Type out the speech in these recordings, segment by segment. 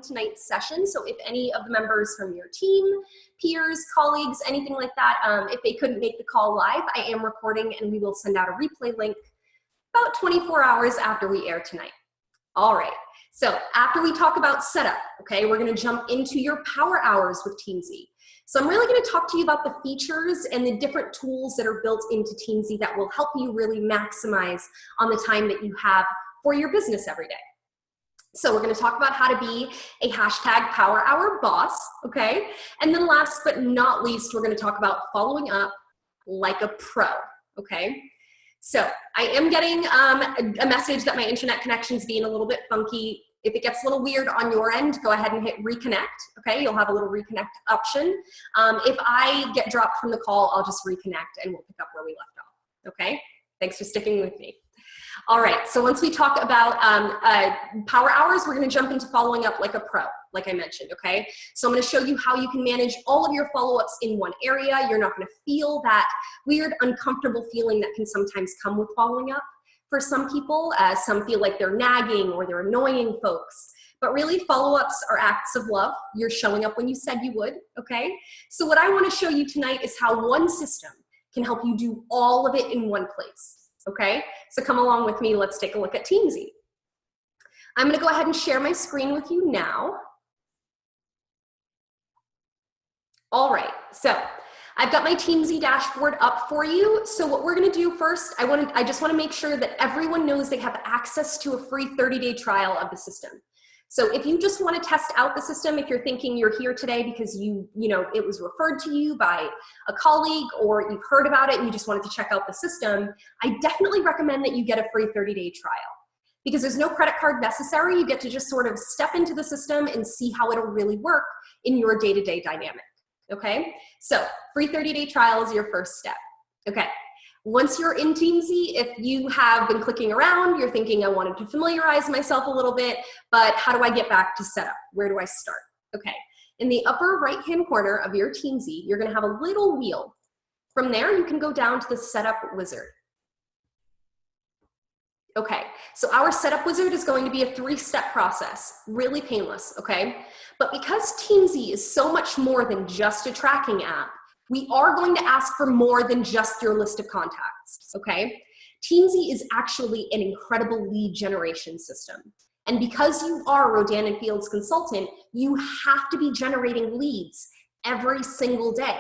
tonight's session. So if any of the members from your team, peers, colleagues, anything like that, if they couldn't make the call live, I am recording and we will send out a replay link about 24 hours after we air tonight. All right, so after we talk about setup, okay, we're gonna jump into your power hours with Teamzy. So I'm really gonna talk to you about the features and the different tools that are built into Teamzy that will help you really maximize on the time that you have for your business every day. So we're gonna talk about how to be a hashtag power hour boss, okay? And then last but not least, we're gonna talk about following up like a pro, okay? So I am getting a message that my internet connection's being a little bit funky. If it gets a little weird on your end, go ahead and hit reconnect, okay? You'll have a little reconnect option. If I get dropped from the call, I'll just reconnect and we'll pick up where we left off, okay? Thanks for sticking with me. All right, so once we talk about power hours, we're gonna jump into following up like a pro, like I mentioned, okay? So I'm gonna show you how you can manage all of your follow-ups in one area. You're not gonna feel that weird, uncomfortable feeling that can sometimes come with following up. For some people, some feel like they're nagging or they're annoying folks, but really follow-ups are acts of love. You're showing up when you said you would, okay? So what I wanna show you tonight is how one system can help you do all of it in one place. Okay, so come along with me, let's take a look at Teamzy. I'm gonna go ahead and share my screen with you now. All right, so I've got my Teamzy dashboard up for you. So what we're gonna do first, I just wanna make sure that everyone knows they have access to a free 30-day trial of the system. So if you just want to test out the system, if you're thinking you're here today because it was referred to you by a colleague or you've heard about it and you just wanted to check out the system, I definitely recommend that you get a free 30-day trial because there's no credit card necessary. You get to just sort of step into the system and see how it'll really work in your day-to-day dynamic, okay? So free 30-day trial is your first step, okay? Once you're in Teamzy, if you have been clicking around, you're thinking, I wanted to familiarize myself a little bit, but how do I get back to setup? Where do I start? Okay, in the upper right-hand corner of your Teamzy, you're gonna have a little wheel. From there, you can go down to the setup wizard. Okay, so our setup wizard is going to be a 3-step process, really painless, okay? But because Teamzy is so much more than just a tracking app, we are going to ask for more than just your list of contacts, okay? Teamzy is actually an incredible lead generation system. And because you are a Rodan and Fields consultant, you have to be generating leads every single day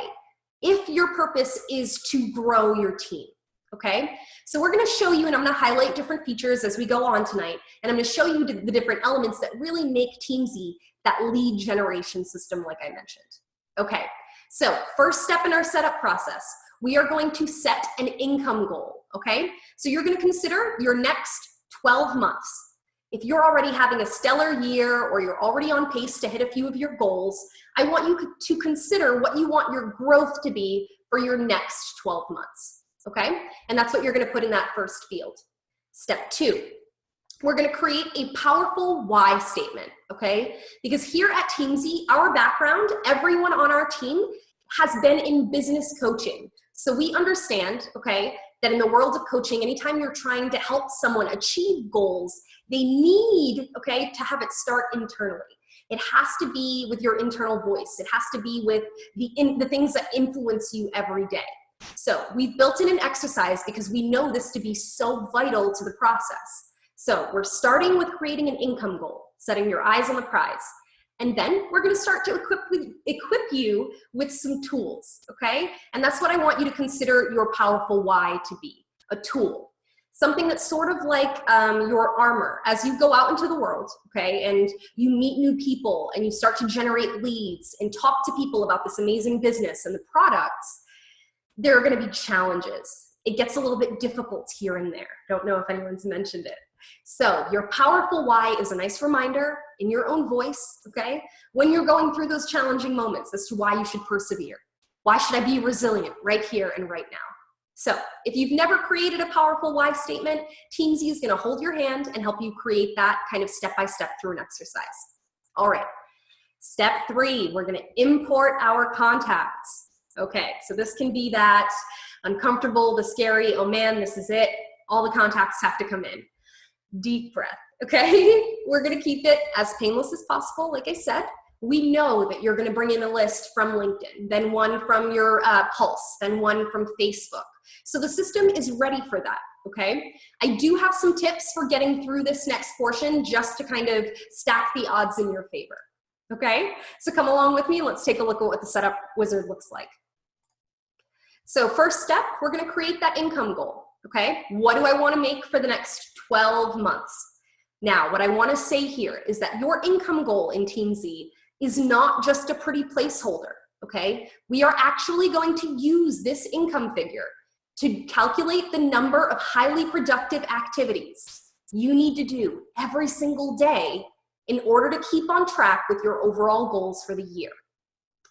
if your purpose is to grow your team, okay? So we're gonna show you, and I'm gonna highlight different features as we go on tonight, and I'm gonna show you the different elements that really make Teamzy that lead generation system like I mentioned, okay? So first step in our setup process, we are going to set an income goal, okay? So you're gonna consider your next 12 months. If you're already having a stellar year or you're already on pace to hit a few of your goals, I want you to consider what you want your growth to be for your next 12 months, okay? And that's what you're gonna put in that first field. Step 2. We're gonna create a powerful why statement, okay? Because here at Teamzy, our background, everyone on our team has been in business coaching. So we understand, okay, that in the world of coaching, anytime you're trying to help someone achieve goals, they need, okay, to have it start internally. It has to be with your internal voice. It has to be with the things that influence you every day. So we've built in an exercise because we know this to be so vital to the process. So we're starting with creating an income goal, setting your eyes on the prize. And then we're gonna start to equip you with some tools, okay? And that's what I want you to consider your powerful why to be, a tool. Something that's sort of like your armor. As you go out into the world, okay, and you meet new people and you start to generate leads and talk to people about this amazing business and the products, there are gonna be challenges. It gets a little bit difficult here and there. Don't know if anyone's mentioned it. So your powerful why is a nice reminder in your own voice, okay? When you're going through those challenging moments as to why you should persevere. Why should I be resilient right here and right now? So if you've never created a powerful why statement, Teamzy is gonna hold your hand and help you create that kind of step-by-step through an exercise. All right, step 3, we're gonna import our contacts. Okay, so this can be that uncomfortable, the scary, oh man, this is it. All the contacts have to come in. Deep breath, okay? We're gonna keep it as painless as possible, like I said. We know that you're gonna bring in a list from LinkedIn, then one from your Pulse, then one from Facebook. So the system is ready for that, okay? I do have some tips for getting through this next portion just to kind of stack the odds in your favor, okay? So come along with me and let's take a look at what the setup wizard looks like. So first step, we're gonna create that income goal, okay? What do I wanna make for the next 12 months? Now, what I wanna say here is that your income goal in Teamzy is not just a pretty placeholder, okay? We are actually going to use this income figure to calculate the number of highly productive activities you need to do every single day in order to keep on track with your overall goals for the year.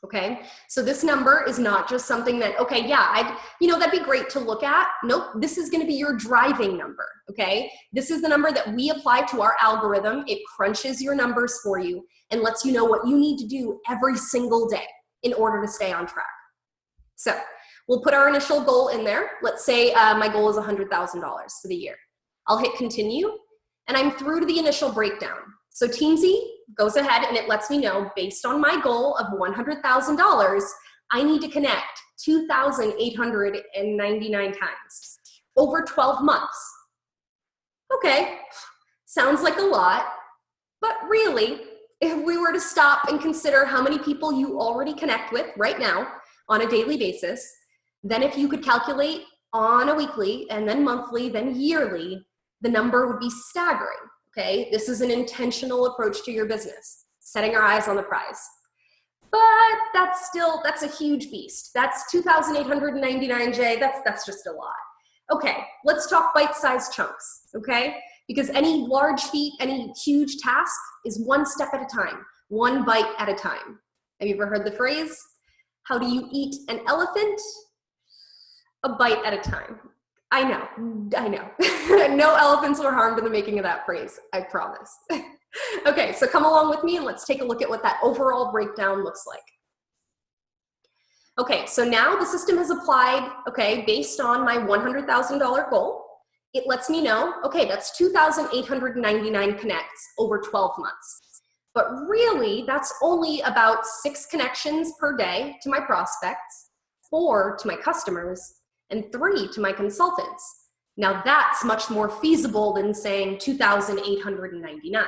Okay, so this number is not just something that, okay, yeah, that'd be great to look at. Nope, this is gonna be your driving number, okay? This is the number that we apply to our algorithm. It crunches your numbers for you and lets you know what you need to do every single day in order to stay on track. So we'll put our initial goal in there. Let's say my goal is $100,000 for the year. I'll hit continue, and I'm through to the initial breakdown. So Teamzy goes ahead and it lets me know, based on my goal of $100,000, I need to connect 2,899 times over 12 months. Okay, sounds like a lot, but really, if we were to stop and consider how many people you already connect with right now on a daily basis, then if you could calculate on a weekly and then monthly, then yearly, the number would be staggering. Okay, this is an intentional approach to your business, setting our eyes on the prize. But that's a huge beast. That's 2,899, Jay, that's just a lot. Okay, let's talk bite-sized chunks, okay? Because any large feat, any huge task is one step at a time, one bite at a time. Have you ever heard the phrase, how do you eat an elephant? A bite at a time. I know. No elephants were harmed in the making of that phrase, I promise. Okay, so come along with me and let's take a look at what that overall breakdown looks like. Okay, so now the system has applied, okay, based on my $100,000 goal. It lets me know, okay, that's 2,899 connects over 12 months. But really, that's only about 6 connections per day to my prospects, 4 to my customers, and 3 to my consultants. Now that's much more feasible than saying 2,899.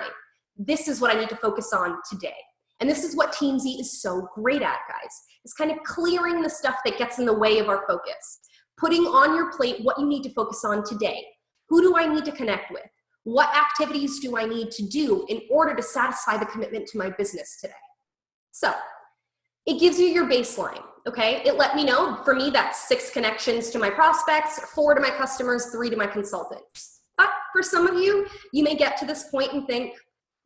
This is what I need to focus on today. And this is what Teamzy is so great at, guys. It's kind of clearing the stuff that gets in the way of our focus. Putting on your plate what you need to focus on today. Who do I need to connect with? What activities do I need to do in order to satisfy the commitment to my business today? So it gives you your baseline, okay? It let me know, for me, that's 6 connections to my prospects, 4 to my customers, 3 to my consultants. But for some of you, you may get to this point and think,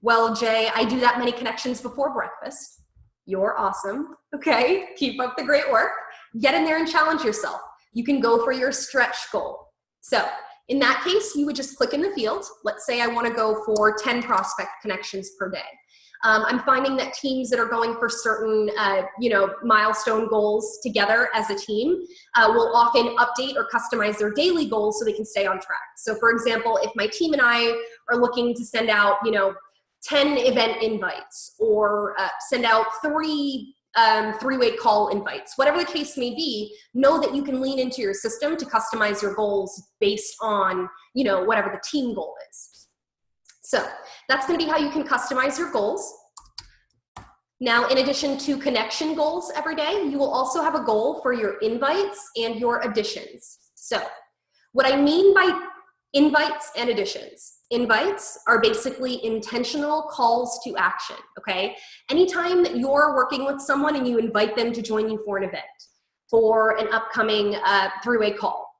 well, Jay, I do that many connections before breakfast. You're awesome, okay? Keep up the great work. Get in there and challenge yourself. You can go for your stretch goal. So in that case, you would just click in the field. Let's say I wanna go for 10 prospect connections per day. I'm finding that teams that are going for certain, milestone goals together as a team will often update or customize their daily goals so they can stay on track. So for example, if my team and I are looking to send out, 10 event invites or send out 3 three-way call invites, whatever the case may be, know that you can lean into your system to customize your goals based on, whatever the team goal is. So that's going to be how you can customize your goals. Now, in addition to connection goals every day, you will also have a goal for your invites and your additions. So what I mean by invites and additions, invites are basically intentional calls to action, okay? Anytime that you're working with someone and you invite them to join you for an event, for an upcoming three-way call,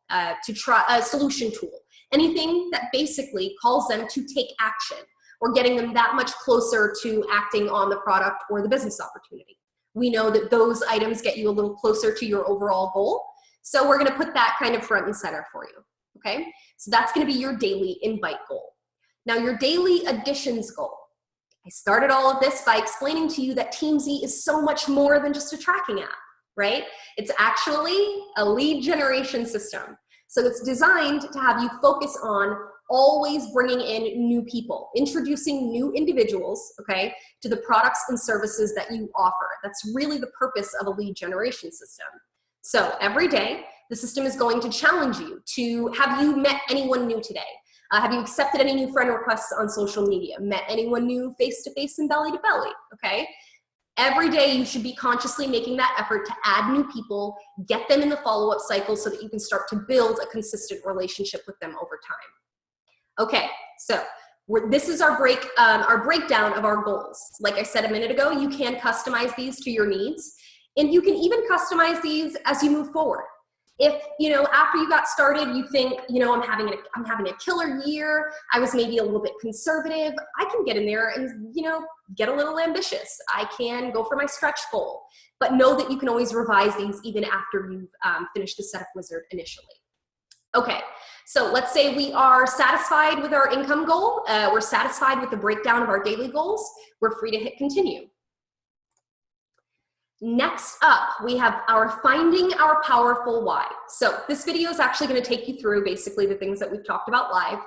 to try a solution tool, anything that basically calls them to take action or getting them that much closer to acting on the product or the business opportunity. We know that those items get you a little closer to your overall goal. So we're gonna put that kind of front and center for you, okay? So that's gonna be your daily invite goal. Now your daily additions goal. I started all of this by explaining to you that Teamzy is so much more than just a tracking app, right? It's actually a lead generation system. So it's designed to have you focus on always bringing in new people, introducing new individuals, okay, to the products and services that you offer. That's really the purpose of a lead generation system. So every day, the system is going to challenge you to, have you met anyone new today? Have you accepted any new friend requests on social media? Met anyone new face-to-face and belly-to-belly, okay? Every day you should be consciously making that effort to add new people, get them in the follow-up cycle so that you can start to build a consistent relationship with them over time. Okay, so this is our breakdown of our goals. Like I said a minute ago, you can customize these to your needs, and you can even customize these as you move forward. If, you know, after you got started, you think, you know, I'm having a killer year, I was maybe a little bit conservative, I can get in there and, you know, get a little ambitious. I can go for my stretch goal, but know that you can always revise these even after you've finished the setup wizard initially. Okay, so let's say we are satisfied with our income goal, we're satisfied with the breakdown of our daily goals, we're free to hit continue. Next up, we have our finding our powerful why. So this video is actually going to take you through basically the things that we've talked about live,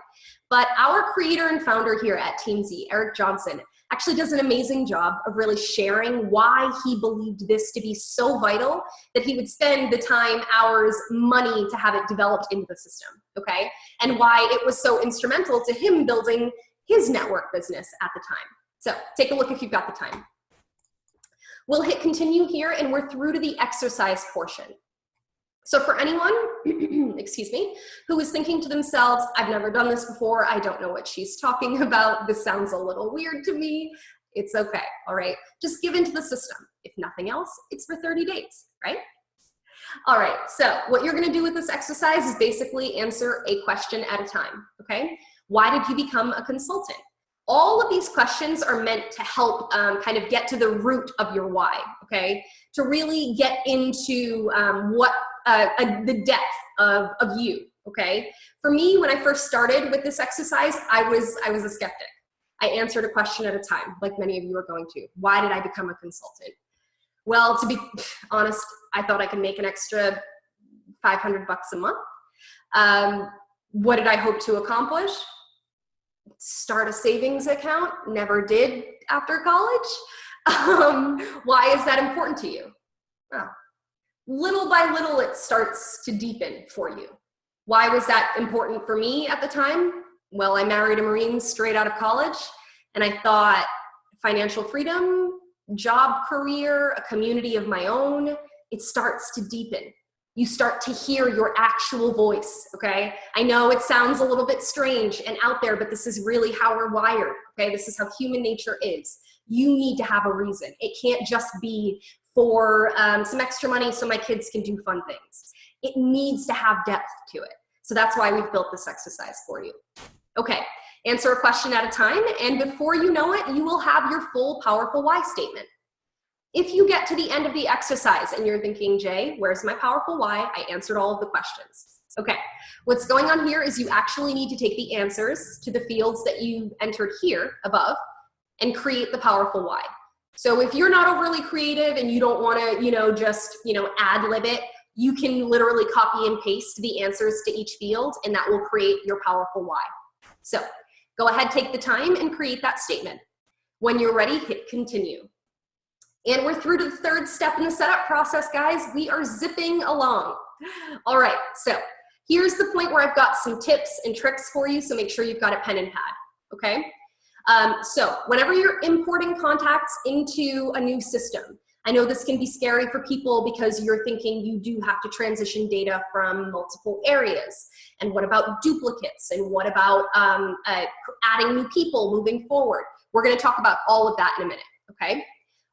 but our creator and founder here at Teamzy, Eric Johnson, actually does an amazing job of really sharing why he believed this to be so vital that he would spend the time, hours, money to have it developed into the system, okay? And why it was so instrumental to him building his network business at the time. So take a look if you've got the time. We'll hit continue here and we're through to the exercise portion. So for anyone, excuse me, who is thinking to themselves, I've never done this before, I don't know what she's talking about, this sounds a little weird to me, it's okay, all right? Just give into the system. If nothing else, it's for 30 days, right? All right, so what you're gonna do with this exercise is basically answer a question at a time, okay? Why did you become a consultant? All of these questions are meant to help kind of get to the root of your why, okay? To really get into the depth of you, okay? For me, when I first started with this exercise, I was a skeptic. I answered a question at a time, like many of you are going to. Why did I become a consultant? Well, to be honest, I thought I could make an extra $500 a month. What did I hope to accomplish? Start a savings account, never did after college. Why is that important to you? Well, little by little it starts to deepen for you. Why was that important for me at the time? Well, I married a Marine straight out of college, and I thought financial freedom, job, career, a community of my own, it starts to deepen. You start to hear your actual voice, okay? I know it sounds a little bit strange and out there, but this is really how we're wired, okay? This is how human nature is. You need to have a reason. It can't just be for some extra money so my kids can do fun things. It needs to have depth to it. So that's why we've built this exercise for you. Okay, answer a question at a time, and before you know it, you will have your full powerful why statement. If you get to the end of the exercise and you're thinking, Jay, where's my powerful why? I answered all of the questions. Okay, what's going on here is you actually need to take the answers to the fields that you entered here above and create the powerful why. So if you're not overly creative and you don't want to, just, ad-lib it, you can literally copy and paste the answers to each field and that will create your powerful why. So go ahead, take the time and create that statement. When you're ready, hit continue. And we're through to the third step in the setup process, guys. We are zipping along. All right, so here's the point where I've got some tips and tricks for you, so make sure you've got a pen and pad, okay? So whenever you're importing contacts into a new system, I know this can be scary for people because you're thinking you do have to transition data from multiple areas. And what about duplicates? And what about adding new people moving forward? We're gonna talk about all of that in a minute, okay?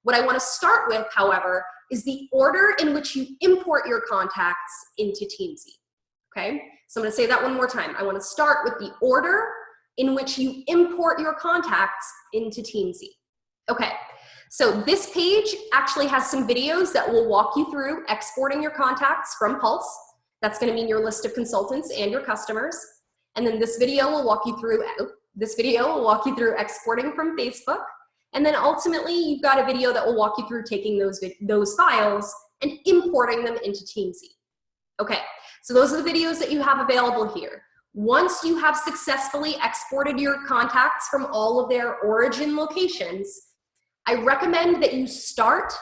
What I want to start with, however, is the order in which you import your contacts into Teamzy, okay? So I'm going to say that one more time. I want to start with the order in which you import your contacts into Teamzy. Okay, so this page actually has some videos that will walk you through exporting your contacts from Pulse. That's going to mean your list of consultants and your customers. And then this video will walk you through, exporting from Facebook. And then ultimately, you've got a video that will walk you through taking those files and importing them into Teamzy. Okay, so those are the videos that you have available here. Once you have successfully exported your contacts from all of their origin locations, I recommend that you start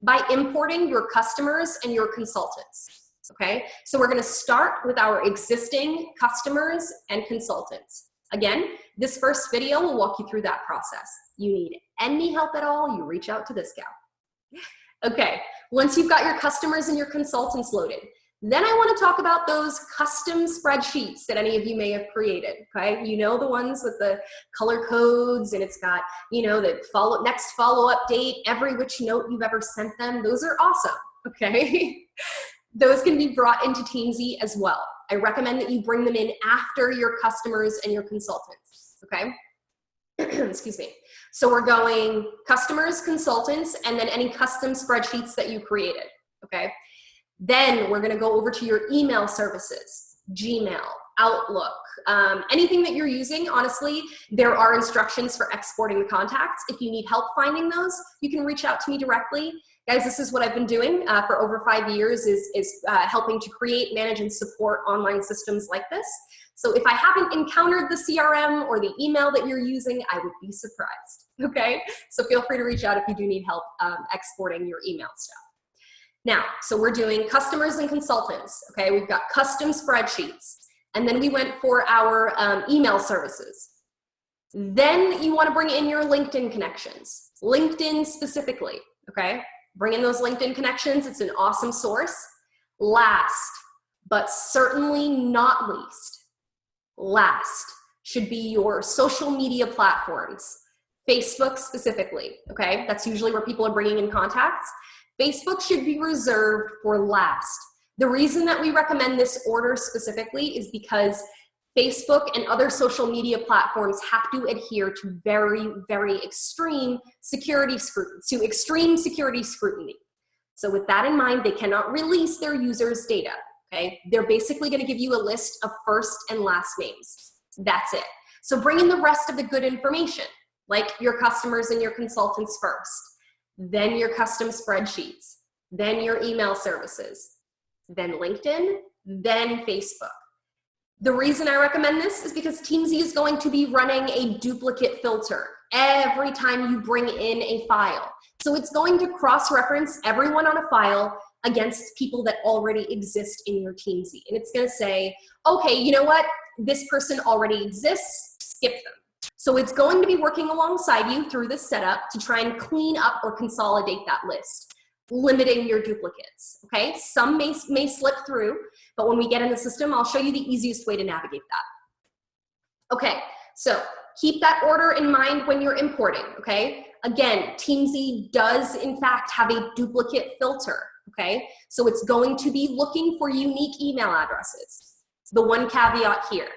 by importing your customers and your consultants, okay? So we're gonna start with our existing customers and consultants. Again, this first video will walk you through that process. You need any help at all, you reach out to this gal. Okay, once you've got your customers and your consultants loaded, then I want to talk about those custom spreadsheets that any of you may have created, okay? You know, the ones with the color codes and it's got, you know, the next follow-up date, every which note you've ever sent them. Those are awesome, okay? Those can be brought into Teamzy as well. I recommend that you bring them in after your customers and your consultants, okay? Excuse me. So we're going customers, consultants, and then any custom spreadsheets that you created, okay? Then we're gonna go over to your email services, Gmail, Outlook, anything that you're using. Honestly, there are instructions for exporting the contacts. If you need help finding those, you can reach out to me directly. Guys, this is what I've been doing for over 5 years is helping to create, manage, and support online systems like this. So if I haven't encountered the CRM or the email that you're using, I would be surprised, okay? So feel free to reach out if you do need help exporting your email stuff. Now, so we're doing customers and consultants, okay? We've got custom spreadsheets, and then we went for our email services. Then you wanna bring in your LinkedIn connections, LinkedIn specifically, okay? Bring in those LinkedIn connections, it's an awesome source. Last, but certainly not least, last should be your social media platforms, Facebook specifically, okay? That's usually where people are bringing in contacts. Facebook should be reserved for last. The reason that we recommend this order specifically is because Facebook and other social media platforms have to adhere to very, very extreme security scrutiny. So with that in mind, they cannot release their users' data, okay? They're basically gonna give you a list of first and last names. That's it. So bring in the rest of the good information, like your customers and your consultants first, then your custom spreadsheets, then your email services, then LinkedIn, then Facebook. The reason I recommend this is because Teamzy is going to be running a duplicate filter every time you bring in a file. So it's going to cross-reference everyone on a file against people that already exist in your Teamzy. And it's gonna say, okay, you know what? This person already exists, skip them. So it's going to be working alongside you through this setup to try and clean up or consolidate that list, limiting your duplicates, okay? Some may slip through, but when we get in the system, I'll show you the easiest way to navigate that. Okay, so keep that order in mind when you're importing, okay? Again, Teamzy does in fact have a duplicate filter, okay? So it's going to be looking for unique email addresses. The one caveat here.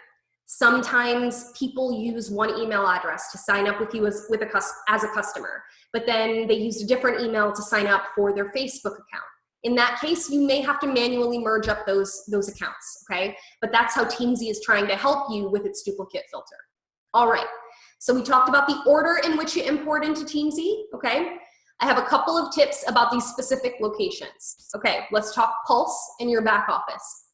Sometimes people use one email address to sign up with you as a customer, but then they used a different email to sign up for their Facebook account. In that case, you may have to manually merge up those accounts, okay? But that's how Teamzy is trying to help you with its duplicate filter. All right, so we talked about the order in which you import into Teamzy, okay? I have a couple of tips about these specific locations. Okay, let's talk Pulse in your back office.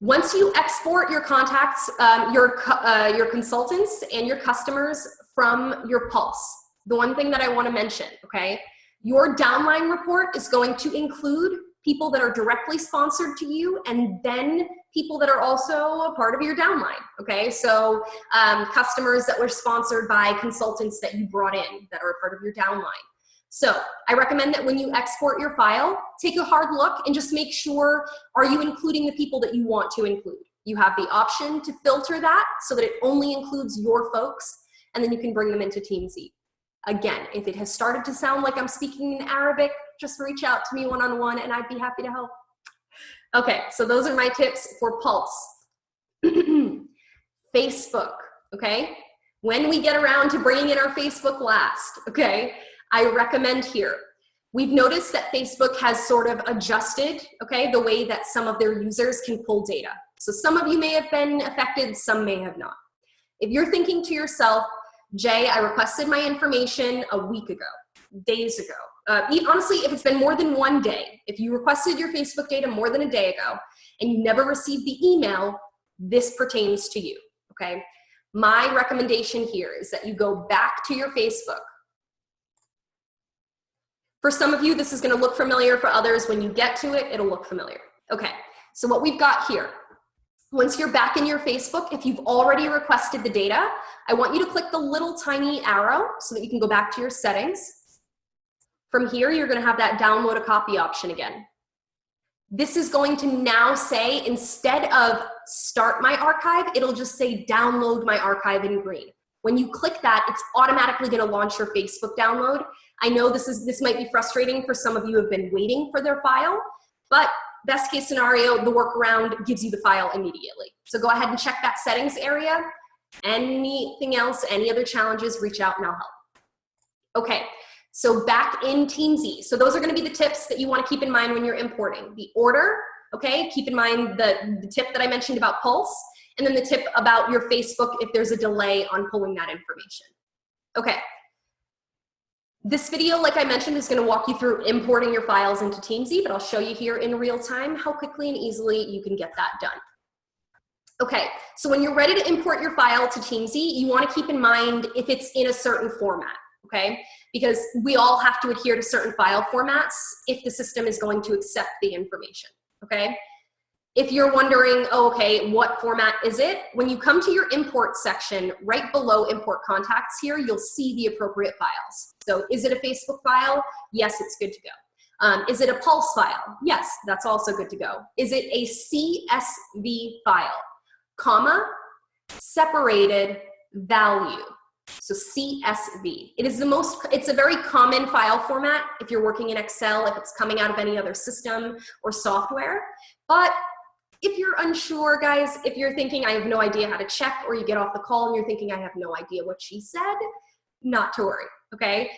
Once you export your contacts, your consultants and your customers from your Pulse, the one thing that I want to mention, okay, your downline report is going to include people that are directly sponsored to you and then people that are also a part of your downline, okay? So customers that were sponsored by consultants that you brought in that are a part of your downline. So I recommend that when you export your file, take a hard look and just make sure, are you including the people that you want to include? You have the option to filter that so that it only includes your folks, and then you can bring them into Teamzy. Again, if it has started to sound like I'm speaking in Arabic, just reach out to me one-on-one and I'd be happy to help. Okay, so those are my tips for Pulse. Facebook, okay? When we get around to bringing in our Facebook last, okay, I recommend here. We've noticed that Facebook has sort of adjusted, okay, the way that some of their users can pull data. So some of you may have been affected, some may have not. If you're thinking to yourself, Jay, I requested my information a week ago, days ago. Honestly, if it's been more than one day, if you requested your Facebook data more than a day ago and you never received the email, this pertains to you, okay? My recommendation here is that you go back to your Facebook. For some of you, this is gonna look familiar. For others, when you get to it, it'll look familiar. Okay, so what we've got here, once you're back in your Facebook, if you've already requested the data, I want you to click the little tiny arrow so that you can go back to your settings. From here, you're gonna have that download a copy option again. This is going to now say, instead of start my archive, it'll just say download my archive in green. When you click that, it's automatically gonna launch your Facebook download. I know this might be frustrating for some of you who have been waiting for their file, but best case scenario, the workaround gives you the file immediately. So go ahead and check that settings area. Anything else, any other challenges, reach out and I'll help. Okay, so back in Teamzy. So those are gonna be the tips that you wanna keep in mind when you're importing. The order, okay, keep in mind the tip that I mentioned about Pulse, and then the tip about your Facebook if there's a delay on pulling that information. Okay. This video, like I mentioned, is gonna walk you through importing your files into Teamzy, but I'll show you here in real time how quickly and easily you can get that done. Okay, so when you're ready to import your file to Teamzy, you wanna keep in mind if it's in a certain format, okay? Because we all have to adhere to certain file formats if the system is going to accept the information, okay? If you're wondering, oh, okay, what format is it? When you come to your import section, right below import contacts here, you'll see the appropriate files. So is it a Facebook file? Yes, it's good to go. Is it a Pulse file? Yes, that's also good to go. Is it a CSV file? Comma, separated value. So CSV. It's a very common file format if you're working in Excel, if it's coming out of any other system or software. But if you're unsure, guys, if you're thinking I have no idea how to check, or you get off the call and you're thinking I have no idea what she said, not to worry, okay?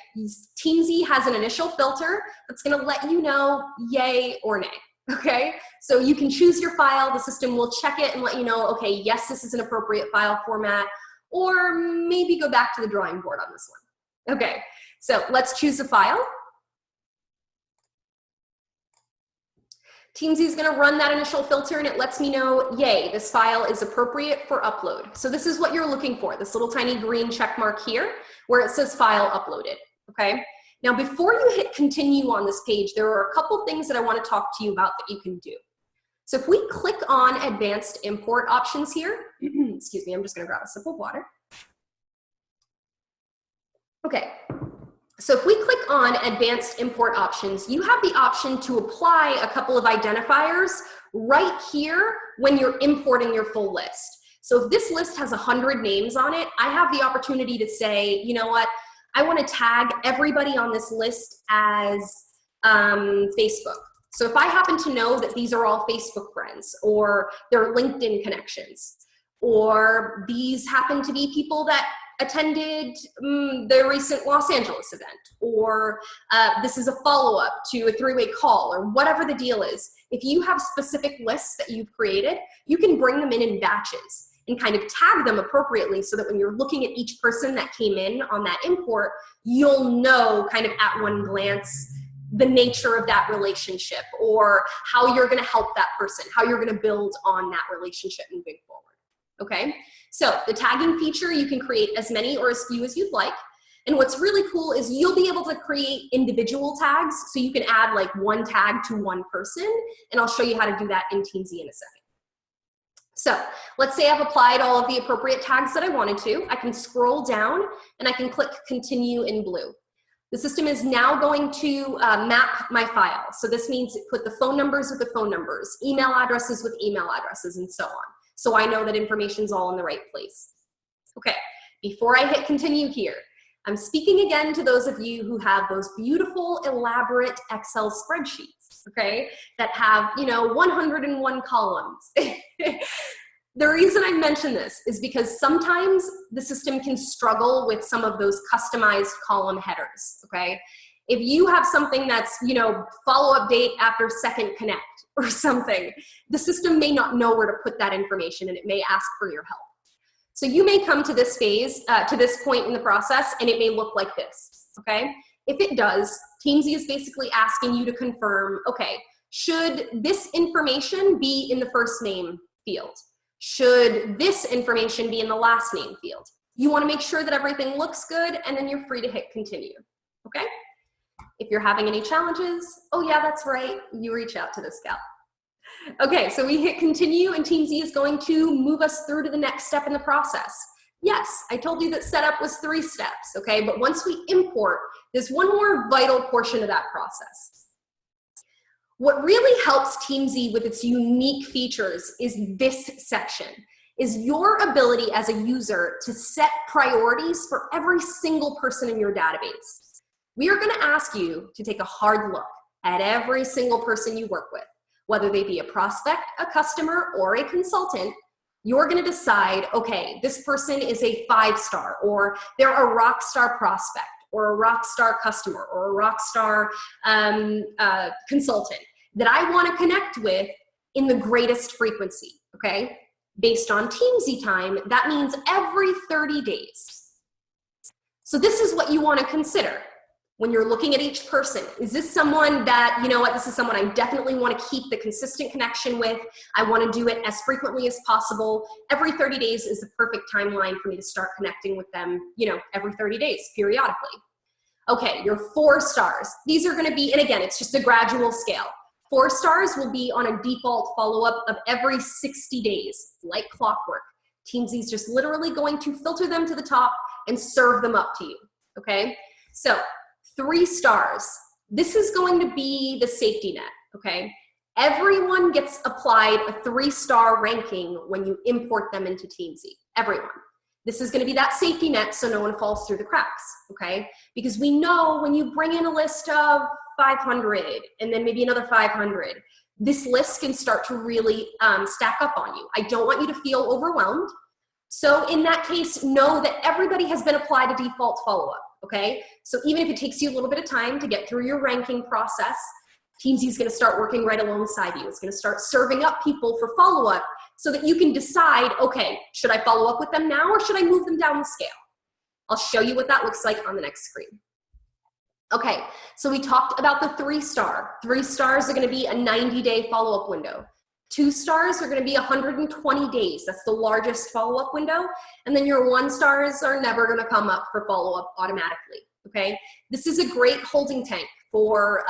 Teamzy has an initial filter that's gonna let you know yay or nay, okay? So you can choose your file, the system will check it and let you know, okay, yes, this is an appropriate file format, or maybe go back to the drawing board on this one. Okay, so let's choose a file. Teamzy is going to run that initial filter and it lets me know, yay, this file is appropriate for upload. So this is what you're looking for, this little tiny green check mark here where it says file uploaded, okay? Now before you hit continue on this page, there are a couple things that I want to talk to you about that you can do. So if we click on advanced import options here, excuse me, I'm just going to grab a sip of water. Okay. So if we click on advanced import options, you have the option to apply a couple of identifiers right here when you're importing your full list. So if this list has 100 names on it, I have the opportunity to say, you know what, I want to tag everybody on this list as Facebook. So if I happen to know that these are all Facebook friends, or they're LinkedIn connections, or these happen to be people that attended the recent Los Angeles event, or this is a follow-up to a three-way call, or whatever the deal is. If you have specific lists that you've created, you can bring them in batches and kind of tag them appropriately so that when you're looking at each person that came in on that import, you'll know kind of at one glance the nature of that relationship, or how you're gonna help that person, how you're gonna build on that relationship moving forward. Okay, so the tagging feature, you can create as many or as few as you'd like. And what's really cool is you'll be able to create individual tags, so you can add like one tag to one person, and I'll show you how to do that in Teamzy in a second. So let's say I've applied all of the appropriate tags that I wanted to. I can scroll down and I can click continue in blue. The system is now going to map my file. So this means put the phone numbers with the phone numbers, email addresses with email addresses, and so on. So I know that information's all in the right place. Okay, before I hit continue here, I'm speaking again to those of you who have those beautiful, elaborate Excel spreadsheets, okay, that have, 101 columns. The reason I mention this is because sometimes the system can struggle with some of those customized column headers, okay? If you have something that's, follow-up date after second connect or something, the system may not know where to put that information and it may ask for your help. So you may come to this phase, to this point in the process, and it may look like this, okay? If it does, Teamzy is basically asking you to confirm, okay, should this information be in the first name field? Should this information be in the last name field? You want to make sure that everything looks good, and then you're free to hit continue, okay? If you're having any challenges, oh yeah, that's right, you reach out to this gal. Okay, so we hit continue, and Teamzy is going to move us through to the next step in the process. Yes, I told you that setup was 3 steps, okay? But once we import, there's one more vital portion of that process. What really helps Teamzy with its unique features is this section, is your ability as a user to set priorities for every single person in your database. We are going to ask you to take a hard look at every single person you work with, whether they be a prospect, a customer, or a consultant. You're going to decide, okay, this person is a 5-star, or they're a rock star prospect, or a rock star customer, or a rock star consultant that I want to connect with in the greatest frequency, okay? Based on Teamzy time, that means every 30 days. So this is what you want to consider when you're looking at each person. Is this someone that, you know what, this is someone I definitely want to keep the consistent connection with. I want to do it as frequently as possible. Every 30 days is the perfect timeline for me to start connecting with them, you know, every 30 days, periodically. Okay, your 4 stars. These are going to be, and again, it's just a gradual scale. 4 stars will be on a default follow-up of every 60 days, like clockwork. Teamzy's just literally going to filter them to the top and serve them up to you, okay? So 3 stars, this is going to be the safety net, okay? Everyone gets applied a 3-star ranking when you import them into Teamzy, everyone. This is going to be that safety net so no one falls through the cracks, okay? Because we know when you bring in a list of 500 and then maybe another 500, this list can start to really stack up on you. I don't want you to feel overwhelmed. So in that case, know that everybody has been applied a default follow-up, okay? So even if it takes you a little bit of time to get through your ranking process, Teamzy is going to start working right alongside you. It's going to start serving up people for follow-up so that you can decide, okay, should I follow up with them now or should I move them down the scale? I'll show you what that looks like on the next screen. Okay, so we talked about the 3-star. 3 stars are going to be a 90-day follow-up window. 2 stars are going to be 120 days. That's the largest follow-up window. And then your 1 stars are never going to come up for follow-up automatically, okay? This is a great holding tank for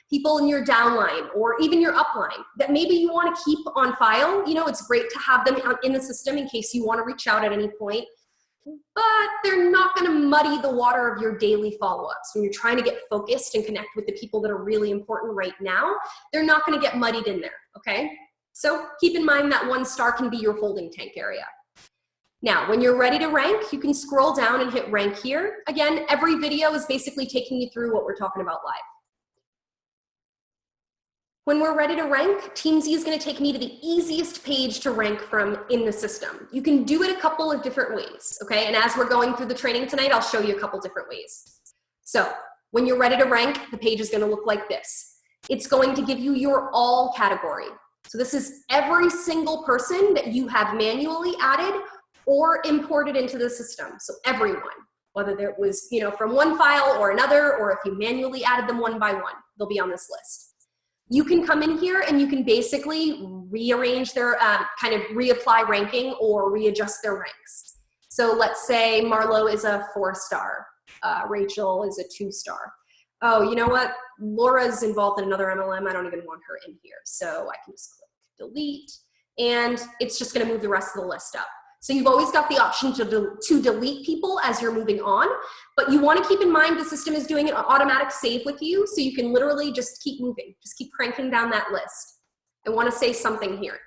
people in your downline or even your upline that maybe you want to keep on file. You know, it's great to have them in the system in case you want to reach out at any point. But they're not going to muddy the water of your daily follow-ups. When you're trying to get focused and connect with the people that are really important right now, they're not going to get muddied in there, okay? So keep in mind that 1 star can be your holding tank area. Now, when you're ready to rank, you can scroll down and hit rank here. Again, every video is basically taking you through what we're talking about live. When we're ready to rank, Teamzy is going to take me to the easiest page to rank from in the system. You can do it a couple of different ways, okay? And as we're going through the training tonight, I'll show you a couple different ways. So when you're ready to rank, the page is going to look like this. It's going to give you your all category. So this is every single person that you have manually added or imported into the system. So everyone, whether it was, you know, from one file or another, or if you manually added them one by one, they'll be on this list. You can come in here and you can basically rearrange their, kind of reapply ranking or readjust their ranks. So let's say Marlo is a 4-star, Rachel is a 2-star. Oh, you know what? Laura's involved in another MLM. I don't even want her in here. So I can just click delete, and it's just going to move the rest of the list up. So you've always got the option to delete people as you're moving on, but you want to keep in mind the system is doing an automatic save with you, so you can literally just keep moving, just keep cranking down that list. I want to say something here.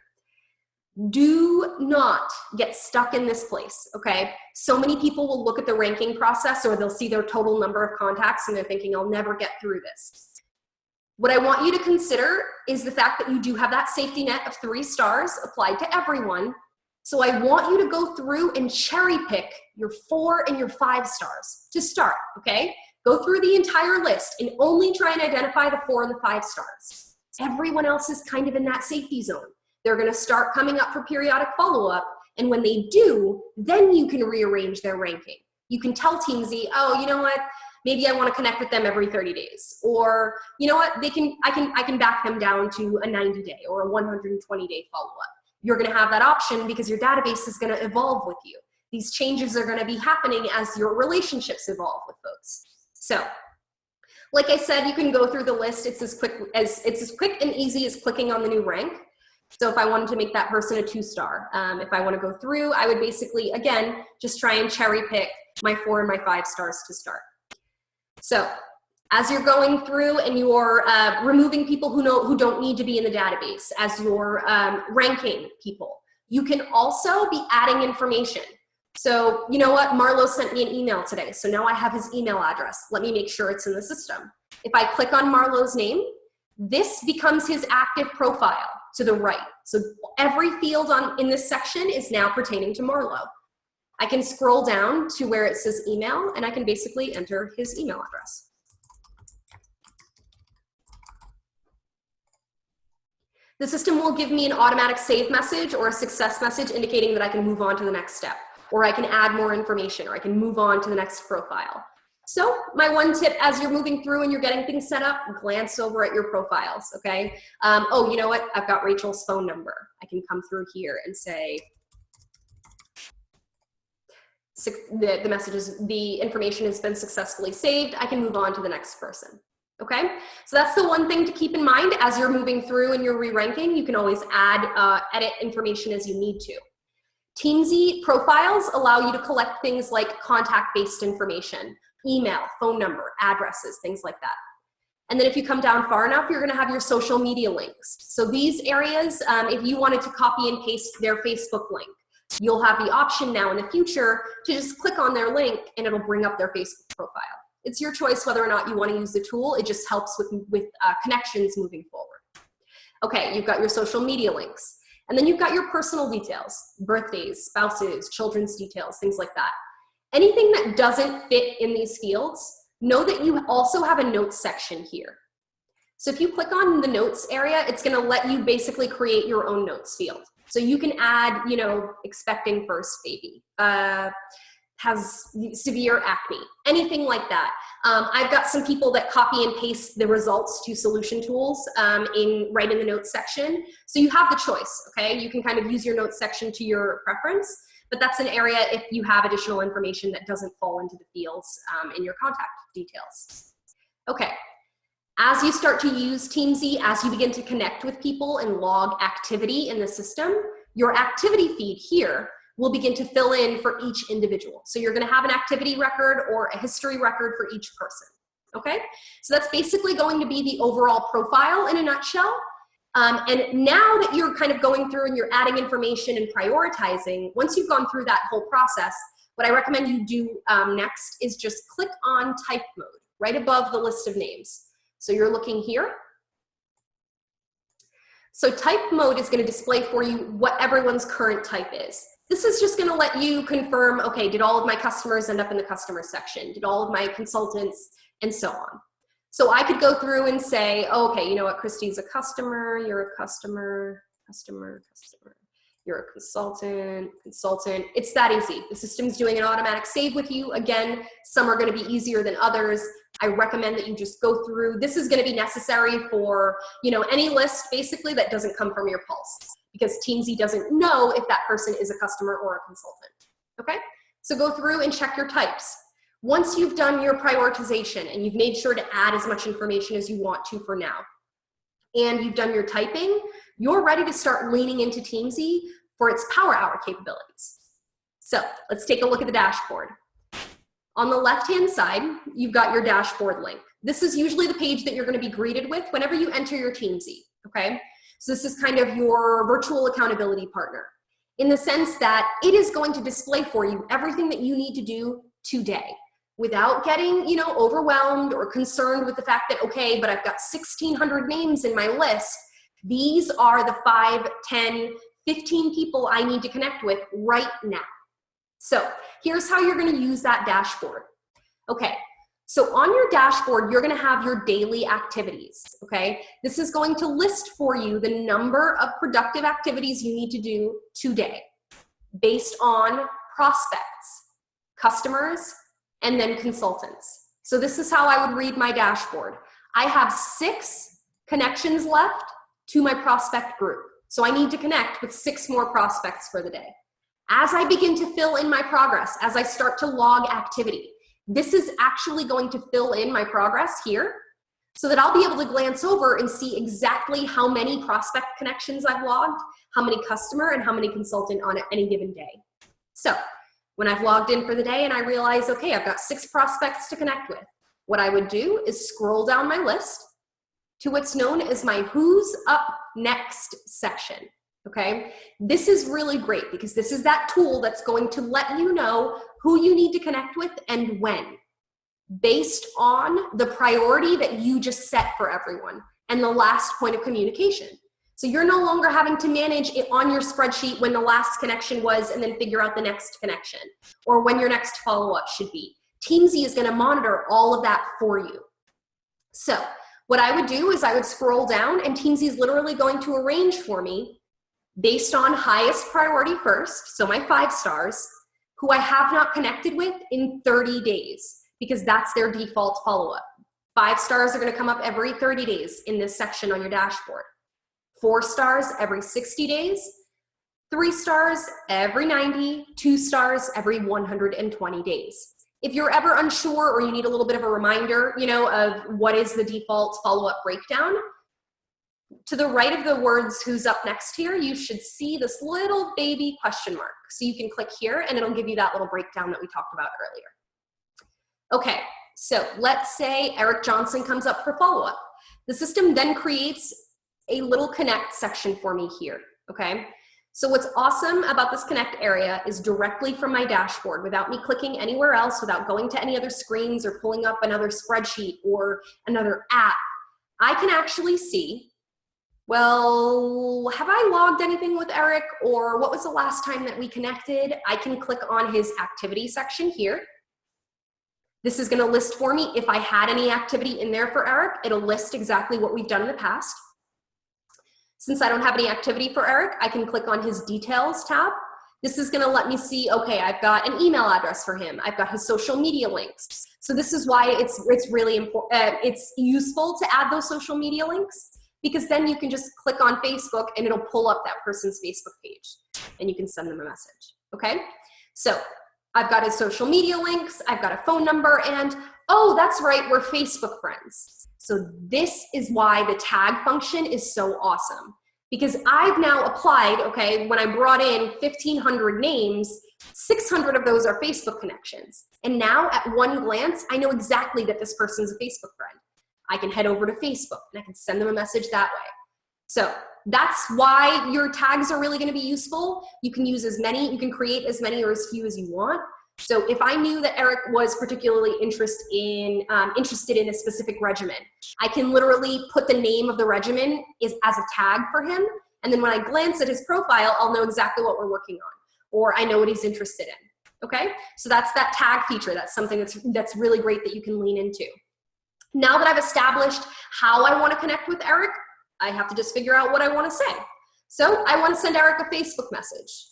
Do not get stuck in this place, okay? So many people will look at the ranking process or they'll see their total number of contacts and they're thinking, I'll never get through this. What I want you to consider is the fact that you do have that safety net of 3 stars applied to everyone. So I want you to go through and cherry pick your 4 and your 5 stars to start, okay? Go through the entire list and only try and identify the 4 and the 5 stars. Everyone else is kind of in that safety zone. They're gonna start coming up for periodic follow-up, and when they do, then you can rearrange their ranking. You can tell Teamzy, oh, you know what? Maybe I wanna connect with them every 30 days. Or, you know what? I can back them down to a 90-day or a 120-day follow-up. you're going to have that option because your database is going to evolve with you. These changes are going to be happening as your relationships evolve with folks. So, like I said, you can go through the list. It's as quick and easy as clicking on the new rank. So if I wanted to make that person a 2-star, if I want to go through, I would basically, again, just try and cherry pick my 4 and my 5 stars to start. So as you're going through and you're removing people who don't need to be in the database, as you're ranking people, you can also be adding information. So you know what, Marlo sent me an email today, so now I have his email address. Let me make sure it's in the system. If I click on Marlo's name, this becomes his active profile to the right. So every field in this section is now pertaining to Marlo. I can scroll down to where it says email, and I can basically enter his email address. The system will give me an automatic save message or a success message indicating that I can move on to the next step, or I can add more information, or I can move on to the next profile. So my one tip as you're moving through and you're getting things set up, glance over at your profiles, okay? Oh, you know what? I've got Rachel's phone number. I can come through here and say, the messages, the information has been successfully saved. I can move on to the next person. Okay, so that's the one thing to keep in mind as you're moving through and you're re-ranking. You can always add, edit information as you need to. Teamzy profiles allow you to collect things like contact-based information, email, phone number, addresses, things like that. And then if you come down far enough, you're gonna have your social media links. So these areas, if you wanted to copy and paste their Facebook link, you'll have the option now in the future to just click on their link and it'll bring up their Facebook profile. It's your choice whether or not you want to use the tool. It just helps with connections moving forward. Okay, you've got your social media links. And then you've got your personal details, birthdays, spouses, children's details, things like that. Anything that doesn't fit in these fields, know that you also have a notes section here. So if you click on the notes area, it's gonna let you basically create your own notes field. So you can add, you know, expecting first baby, has severe acne, anything like that. I've got some people that copy and paste the results to solution tools right in the notes section. So you have the choice, okay? You can kind of use your notes section to your preference, but that's an area if you have additional information that doesn't fall into the fields in your contact details. Okay, as you start to use Teamzy, as you begin to connect with people and log activity in the system, your activity feed here will begin to fill in for each individual. So you're gonna have an activity record or a history record for each person, okay? So that's basically going to be the overall profile in a nutshell. And now that you're kind of going through and you're adding information and prioritizing, once you've gone through that whole process, what I recommend you do next is just click on type mode right above the list of names. So you're looking here. So type mode is gonna display for you what everyone's current type is. This is just gonna let you confirm, okay, did all of my customers end up in the customer section? Did all of my consultants, and so on. So I could go through and say, oh, okay, you know what, Christy's a customer, you're a customer, you're a consultant. It's that easy. The system's doing an automatic save with you. Again, some are gonna be easier than others. I recommend that you just go through. This is gonna be necessary for, you know, any list basically that doesn't come from your pulse, because Teamzy doesn't know if that person is a customer or a consultant, okay? So go through and check your types. Once you've done your prioritization and you've made sure to add as much information as you want to for now, and you've done your typing, you're ready to start leaning into Teamzy for its power hour capabilities. So let's take a look at the dashboard. On the left-hand side, you've got your dashboard link. This is usually the page that you're gonna be greeted with whenever you enter your Teamzy, okay? So this is kind of your virtual accountability partner in the sense that it is going to display for you everything that you need to do today without getting, you know, overwhelmed or concerned with the fact that, okay, but I've got 1,600 names in my list. These are the 5, 10, 15 people I need to connect with right now. So here's how you're gonna use that dashboard. Okay, so on your dashboard, you're gonna have your daily activities, okay? This is going to list for you the number of productive activities you need to do today based on prospects, customers, and then consultants. So this is how I would read my dashboard. I have 6 connections left to my prospect group. So I need to connect with 6 more prospects for the day. As I begin to fill in my progress, as I start to log activity, this is actually going to fill in my progress here so that I'll be able to glance over and see exactly how many prospect connections I've logged, how many customer, and how many consultant on any given day. So when I've logged in for the day and I realize, okay, I've got 6 prospects to connect with, what I would do is scroll down my list to what's known as my Who's Up Next section. Okay, this is really great because this is that tool that's going to let you know who you need to connect with and when, based on the priority that you just set for everyone and the last point of communication. So you're no longer having to manage it on your spreadsheet when the last connection was and then figure out the next connection or when your next follow-up should be. Teamzy is going to monitor all of that for you. So what I would do is I would scroll down, and Teamzy is literally going to arrange for me based on highest priority first, so my 5 stars, who I have not connected with in 30 days, because that's their default follow-up. 5 stars are gonna come up every 30 days in this section on your dashboard. 4 stars every 60 days, 3 stars every 90, 2 stars every 120 days. If you're ever unsure or you need a little bit of a reminder, of what is the default follow-up breakdown, to the right of the words who's up next here, you should see this little baby question mark. So you can click here and it'll give you that little breakdown that we talked about earlier. Okay, so let's say Eric Johnson comes up for follow-up. The system then creates a little connect section for me here, okay? So what's awesome about this connect area is directly from my dashboard, without me clicking anywhere else, without going to any other screens or pulling up another spreadsheet or another app, I can actually see, well, have I logged anything with Eric, or what was the last time that we connected? I can click on his activity section here. This is going to list for me if I had any activity in there for Eric. It'll list exactly what we've done in the past. Since I don't have any activity for Eric, I can click on his details tab. This is going to let me see, okay, I've got an email address for him. I've got his social media links. So this is why it's really important. It's useful to add those social media links, because then you can just click on Facebook and it'll pull up that person's Facebook page and you can send them a message, okay? So I've got his social media links, I've got a phone number, and oh, that's right, we're Facebook friends. So this is why the tag function is so awesome, because I've now applied, okay, when I brought in 1,500 names, 600 of those are Facebook connections. And now at one glance, I know exactly that this person's a Facebook friend. I can head over to Facebook and I can send them a message that way. So that's why your tags are really going to be useful. You can use as many, you can create as many or as few as you want. So if I knew that Eric was particularly interested in a specific regimen, I can literally put the name of the regimen as a tag for him. And then when I glance at his profile, I'll know exactly what we're working on, or I know what he's interested in. Okay, so that's that tag feature. That's something that's really great that you can lean into. Now that I've established how I want to connect with Eric, I have to just figure out what I want to say. So I want to send Eric a Facebook message.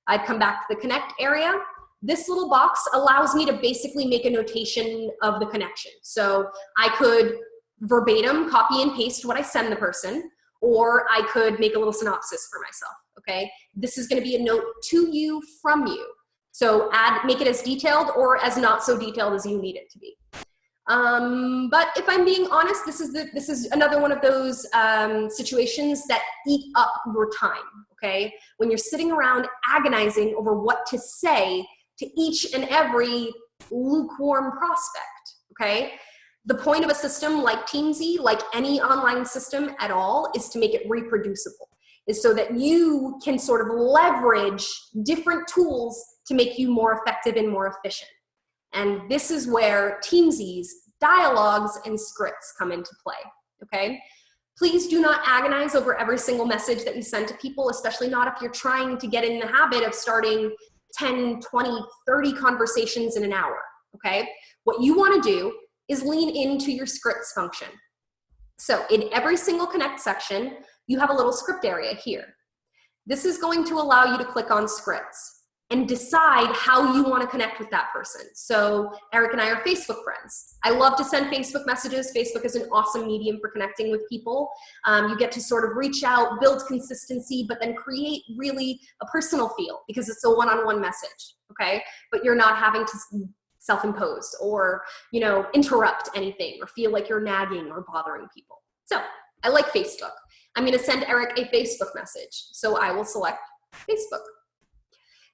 I'd come back to the connect area. This little box allows me to basically make a notation of the connection. So I could verbatim copy and paste what I send the person, or I could make a little synopsis for myself, okay? This is going to be a note to you from you. So make it as detailed or as not so detailed as you need it to be. But if I'm being honest, this is another one of those situations that eat up your time, okay? When you're sitting around agonizing over what to say to each and every lukewarm prospect, okay? The point of a system like Teamzy, like any online system at all, is to make it reproducible, is so that you can sort of leverage different tools to make you more effective and more efficient. And this is where Teamzy's dialogues and scripts come into play, okay? Please do not agonize over every single message that you send to people, especially not if you're trying to get in the habit of starting 10, 20, 30 conversations in an hour, okay? What you wanna do is lean into your scripts function. So in every single connect section, you have a little script area here. This is going to allow you to click on scripts. and decide how you want to connect with that person. So Eric and I are Facebook friends. I love to send Facebook messages. Facebook is an awesome medium for connecting with people. You get to sort of reach out, build consistency, but then create really a personal feel because it's a one-on-one message, okay? But you're not having to self-impose or, you know, interrupt anything or feel like you're nagging or bothering people. So I like Facebook. I'm going to send Eric a Facebook message. So I will select Facebook.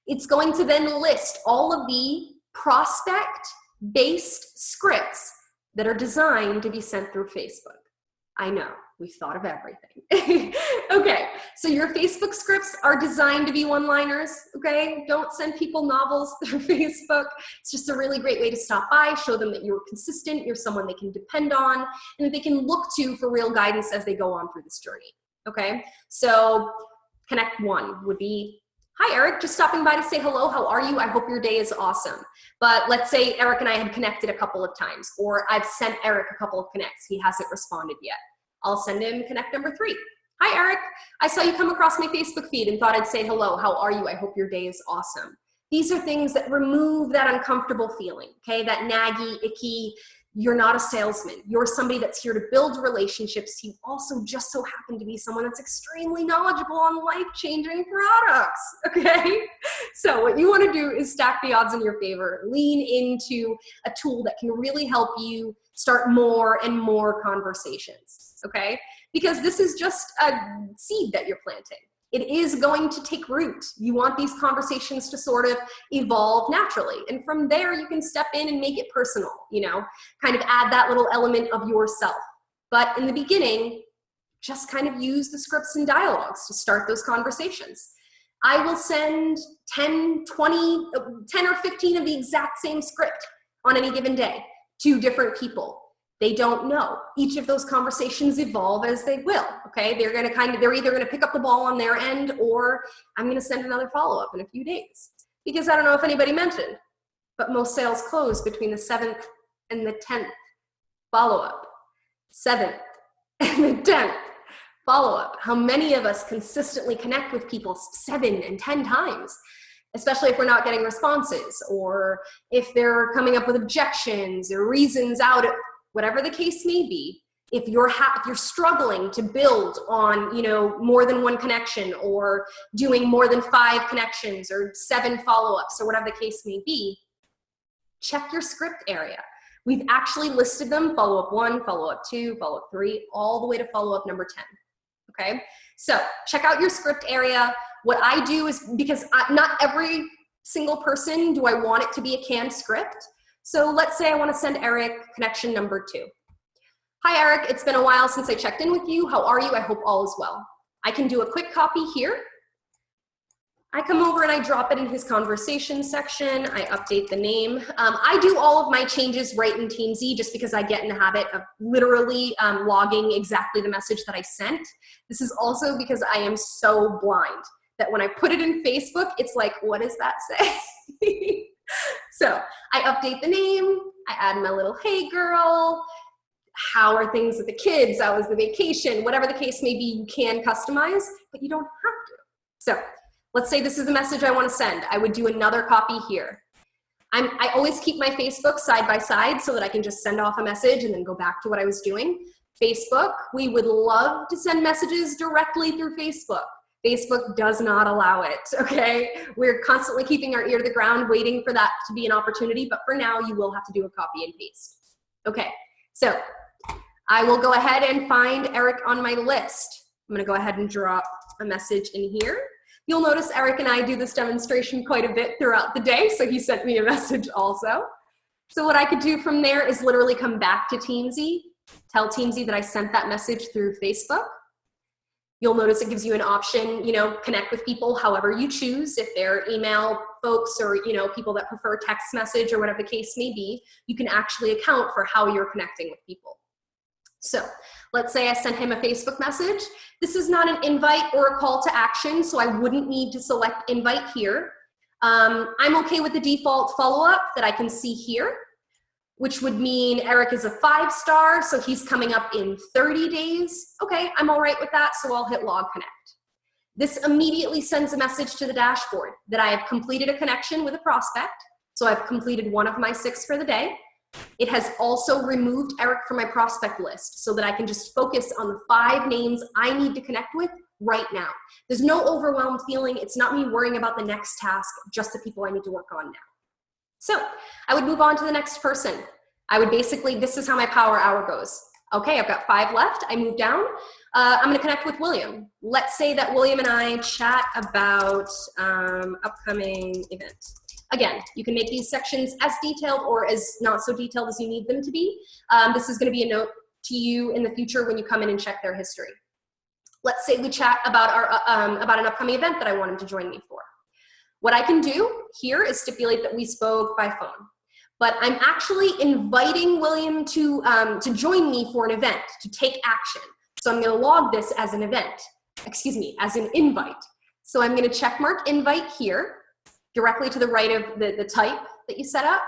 It's going to then list all of the prospect-based scripts that are designed to be sent through Facebook. I know, we've thought of everything. Okay, so your Facebook scripts are designed to be one-liners, okay? Don't send people novels through Facebook. It's just a really great way to stop by, show them that you're consistent, you're someone they can depend on, and that they can look to for real guidance as they go on through this journey, okay? So connect one would be, hi, Eric, just stopping by to say hello. How are you? I hope your day is awesome. But let's say Eric and I had connected a couple of times, or I've sent Eric a couple of connects. He hasn't responded yet. I'll send him connect number 3. Hi, Eric. I saw you come across my Facebook feed and thought I'd say hello. How are you? I hope your day is awesome. These are things that remove that uncomfortable feeling, okay? That naggy, icky, you're not a salesman. You're somebody that's here to build relationships. You also just so happen to be someone that's extremely knowledgeable on life-changing products, okay? So what you want to do is stack the odds in your favor. Lean into a tool that can really help you start more and more conversations, okay? Because this is just a seed that you're planting. It is going to take root. You want these conversations to sort of evolve naturally. And from there, you can step in and make it personal, you know, kind of add that little element of yourself. But in the beginning, just kind of use the scripts and dialogues to start those conversations. I will send 10 or 15 of the exact same script on any given day to different people. They don't know. Each of those conversations evolve as they will, okay? They're either gonna pick up the ball on their end, or I'm gonna send another follow-up in a few days. Because I don't know if anybody mentioned, but most sales close between the 7th and the 10th follow-up. 7th and the 10th follow-up. How many of us consistently connect with people 7 and 10 times? Especially if we're not getting responses, or if they're coming up with objections or reasons out, whatever the case may be. If you're struggling to build on, you know, more than one connection, or doing more than 5 connections or 7 follow-ups, or whatever the case may be, check your script area. We've actually listed them: follow-up 1, follow-up 2, follow-up 3, all the way to follow-up number 10. Okay, so check out your script area. What I do is, because not every single person do I want it to be a canned script. So let's say I want to send Eric connection number 2. Hi, Eric. It's been a while since I checked in with you. How are you? I hope all is well. I can do a quick copy here. I come over and I drop it in his conversation section. I update the name. I do all of my changes right in Teamzy, just because I get in the habit of literally logging exactly the message that I sent. This is also because I am so blind that when I put it in Facebook, it's like, what does that say? So I update the name, I add my little, hey girl, how are things with the kids, how was the vacation, whatever the case may be, you can customize, but you don't have to. So let's say this is the message I want to send. I would do another copy here. I always keep my Facebook side by side so that I can just send off a message and then go back to what I was doing. Facebook, we would love to send messages directly through Facebook. Facebook does not allow it, okay? We're constantly keeping our ear to the ground, waiting for that to be an opportunity, but for now, you will have to do a copy and paste. Okay, so I will go ahead and find Eric on my list. I'm gonna go ahead and drop a message in here. You'll notice Eric and I do this demonstration quite a bit throughout the day, so he sent me a message also. So what I could do from there is literally come back to Teamzy, tell Teamzy that I sent that message through Facebook. You'll notice it gives you an option, you know, connect with people however you choose. If they're email folks, or, you know, people that prefer text message, or whatever the case may be, you can actually account for how you're connecting with people. So let's say I sent him a Facebook message. This is not an invite or a call to action, so I wouldn't need to select invite here. I'm okay with the default follow-up that I can see here, which would mean Eric is a 5-star, so he's coming up in 30 days. Okay, I'm all right with that, so I'll hit log connect. This immediately sends a message to the dashboard that I have completed a connection with a prospect. So I've completed one of my 6 for the day. It has also removed Eric from my prospect list so that I can just focus on the 5 names I need to connect with right now. There's no overwhelmed feeling. It's not me worrying about the next task, just the people I need to work on now. So I would move on to the next person. I would basically, this is how my power hour goes. Okay, I've got 5 left. I move down. I'm going to connect with William. Let's say that William and I chat about upcoming event. Again, you can make these sections as detailed or as not so detailed as you need them to be. This is going to be a note to you in the future when you come in and check their history. Let's say we chat about about an upcoming event that I want him to join me for. What I can do here is stipulate that we spoke by phone, but I'm actually inviting William to join me for an event, to take action. So I'm going to log this as an event, excuse me, as an invite. So I'm going to check mark invite here, directly to the right of the type that you set up.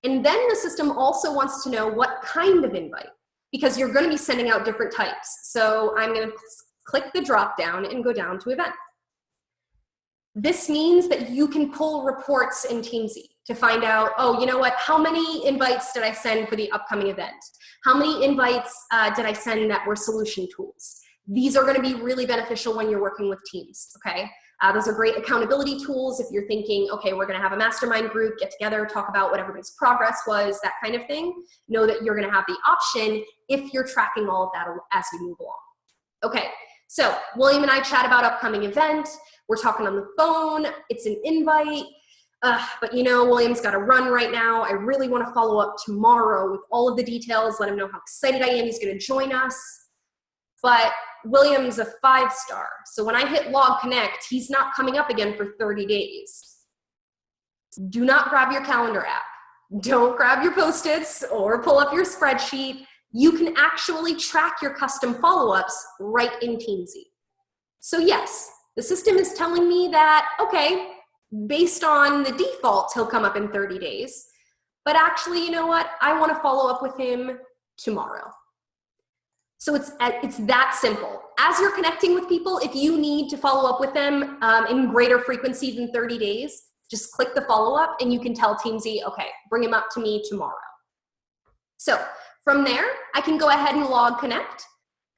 And then the system also wants to know what kind of invite, because you're going to be sending out different types. So I'm going to click the drop down and go down to event. This means that you can pull reports in Teamzy to find out, oh, you know what, how many invites did I send for the upcoming event? How many invites did I send that were solution tools? These are going to be really beneficial when you're working with teams, okay? Those are great accountability tools if you're thinking, okay, we're going to have a mastermind group, get together, talk about what everybody's progress was, that kind of thing. Know that you're going to have the option if you're tracking all of that as you move along. Okay, so William and I chat about upcoming event. We're talking on the phone. It's an invite. But you know, William's got to run right now. I really want to follow up tomorrow with all of the details, let him know how excited I am he's going to join us. But William's a 5-star. So when I hit log connect, he's not coming up again for 30 days. Do not grab your calendar app. Don't grab your Post-its or pull up your spreadsheet. You can actually track your custom follow-ups right in Teamzy. So yes, the system is telling me that, okay, based on the default, he'll come up in 30 days. But actually, you know what? I want to follow up with him tomorrow. So it's that simple. As you're connecting with people, if you need to follow up with them in greater frequency than 30 days, just click the follow-up and you can tell Teamzy, okay, bring him up to me tomorrow. So from there, I can go ahead and log connect.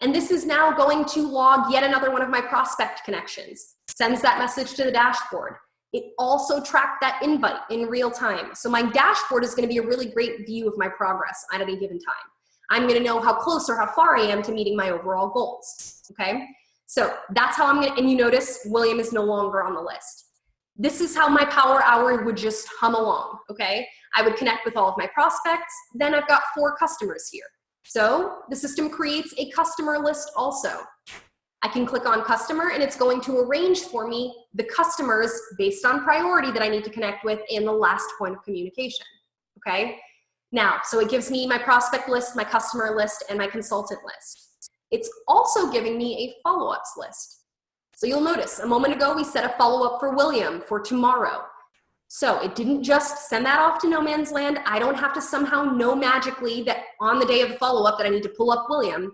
And this is now going to log yet another one of my prospect connections. Sends that message to the dashboard. It also tracked that invite in real time. So my dashboard is going to be a really great view of my progress at any given time. I'm going to know how close or how far I am to meeting my overall goals. Okay, so that's how I'm going to, and you notice William is no longer on the list. This is how my power hour would just hum along. Okay, I would connect with all of my prospects. Then I've got 4 customers here. So the system creates a customer list also. I can click on customer and it's going to arrange for me the customers based on priority that I need to connect with in the last point of communication. Okay. Now, so it gives me my prospect list, my customer list, and my consultant list. It's also giving me a follow-ups list. So you'll notice a moment ago, we set a follow-up for William for tomorrow. So it didn't just send that off to no man's land. I don't have to somehow know magically that on the day of the follow-up that I need to pull up William.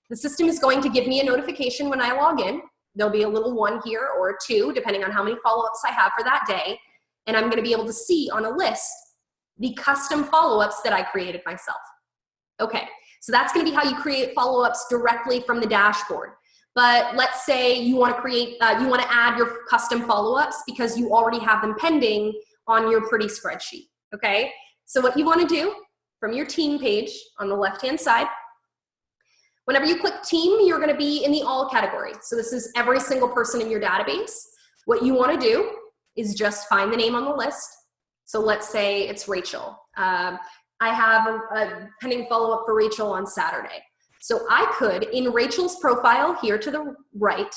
The system is going to give me a notification when I log in. There'll be a little 1 here or a 2, depending on how many follow-ups I have for that day. And I'm going to be able to see on a list the custom follow-ups that I created myself. Okay, so that's going to be how you create follow-ups directly from the dashboard. But let's say you want to create, you want to add your custom follow-ups because you already have them pending on your pretty spreadsheet. Okay, so what you want to do from your team page on the left-hand side, whenever you click team, you're going to be in the all category. So this is every single person in your database. What you want to do is just find the name on the list. So let's say it's Rachel. I have a pending follow-up for Rachel on Saturday. So I could, in Rachel's profile here to the right,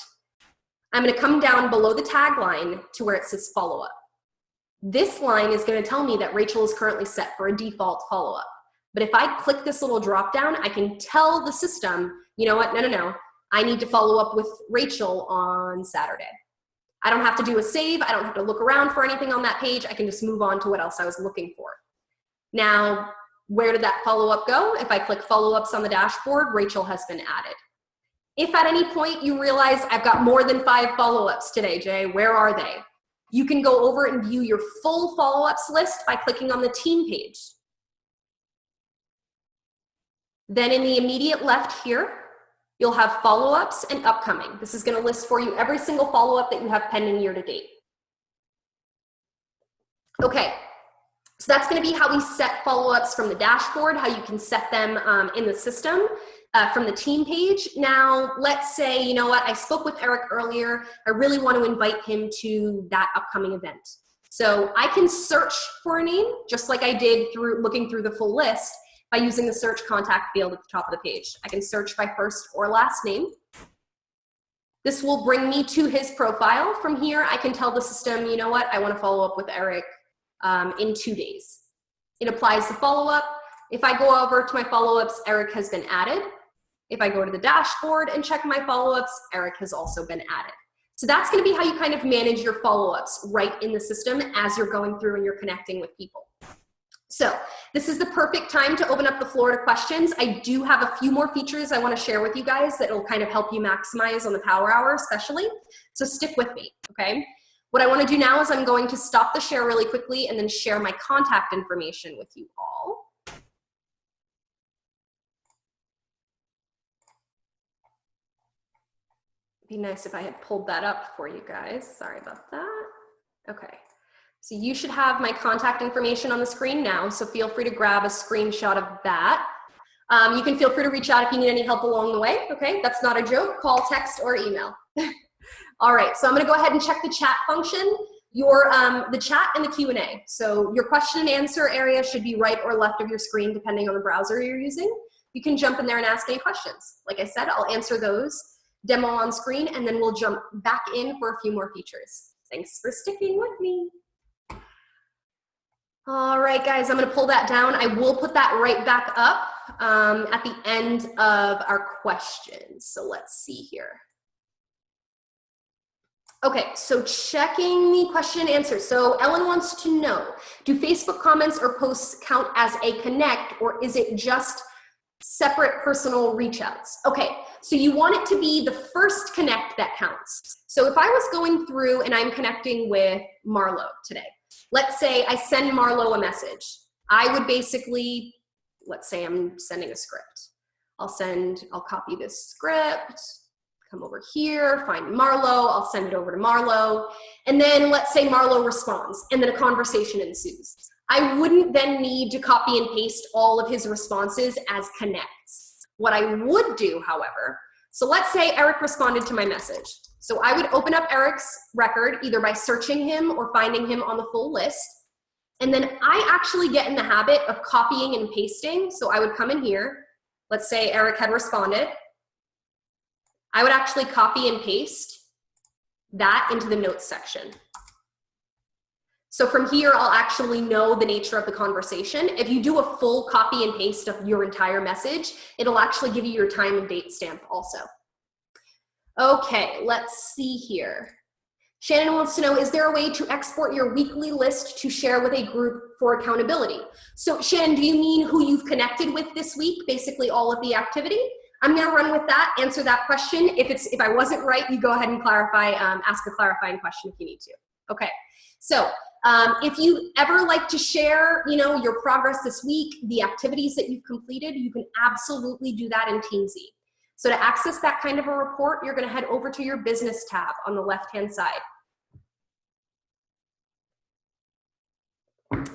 I'm going to come down below the tagline to where it says follow-up. This line is going to tell me that Rachel is currently set for a default follow-up. But if I click this little drop down, I can tell the system, you know what, no, I need to follow up with Rachel on Saturday. I don't have to do a save. I don't have to look around for anything on that page. I can just move on to what else I was looking for. Now, where did that follow-up go? If I click follow-ups on the dashboard, Rachel has been added. If at any point you realize I've got more than 5 follow-ups today, Jay, where are they? You can go over and view your full follow-ups list by clicking on the team page. Then in the immediate left here, you'll have follow-ups and upcoming. This is going to list for you every single follow-up that you have pending year to date. Okay, so that's going to be how we set follow-ups from the dashboard, how you can set them in the system from the team page. Now, let's say, you know what, I spoke with Eric earlier. I really want to invite him to that upcoming event. So I can search for a name, just like I did through looking through the full list, by using the search contact field at the top of the page. I can search by first or last name. This will bring me to his profile. From here, I can tell the system, you know what, I want to follow up with Eric in 2 days. It applies the follow-up. If I go over to my follow-ups, Eric has been added. If I go to the dashboard and check my follow-ups, Eric has also been added. So that's going to be how you kind of manage your follow-ups right in the system as you're going through and you're connecting with people. So this is the perfect time to open up the floor to questions. I do have a few more features I want to share with you guys that will kind of help you maximize on the power hour especially. So stick with me, okay? What I want to do now is I'm going to stop the share really quickly and then share my contact information with you all. It'd be nice if I had pulled that up for you guys. Sorry about that. Okay. So you should have my contact information on the screen now, so feel free to grab a screenshot of that. You can feel free to reach out if you need any help along the way, okay? That's not a joke. Call, text, or email. All right, so I'm gonna go ahead and check the chat function, the chat and the Q&A. So your question and answer area should be right or left of your screen depending on the browser you're using. You can jump in there and ask any questions. Like I said, I'll answer those, demo on screen, and then we'll jump back in for a few more features. Thanks for sticking with me. All right, guys, I'm gonna pull that down. I will put that right back up at the end of our questions. So let's see here. Okay, so checking the question and answer. So Ellen wants to know, do Facebook comments or posts count as a connect, or is it just separate personal reach outs? Okay, so you want it to be the first connect that counts. So if I was going through and I'm connecting with Marlo today, let's say I send Marlo a message. I would basically, let's say I'm sending a script. I'll copy this script, come over here, find Marlo, I'll send it over to Marlo, and then let's say Marlo responds, and then a conversation ensues. I wouldn't then need to copy and paste all of his responses as connects. What I would do, however, so let's say Eric responded to my message. So I would open up Eric's record either by searching him or finding him on the full list. And then I actually get in the habit of copying and pasting. So I would come in here. Let's say Eric had responded. I would actually copy and paste that into the notes section. So from here, I'll actually know the nature of the conversation. If you do a full copy and paste of your entire message, it'll actually give you your time and date stamp also. Okay, let's see here. Shannon wants to know, is there a way to export your weekly list to share with a group for accountability? So Shannon, do you mean who you've connected with this week, basically all of the activity? I'm gonna run with that, answer that question. If I wasn't right, you go ahead and clarify, ask a clarifying question if you need to. Okay, so if you ever like to share, your progress this week, the activities that you've completed, you can absolutely do that in Teamzy. So to access that kind of a report, you're gonna head over to your business tab on the left-hand side.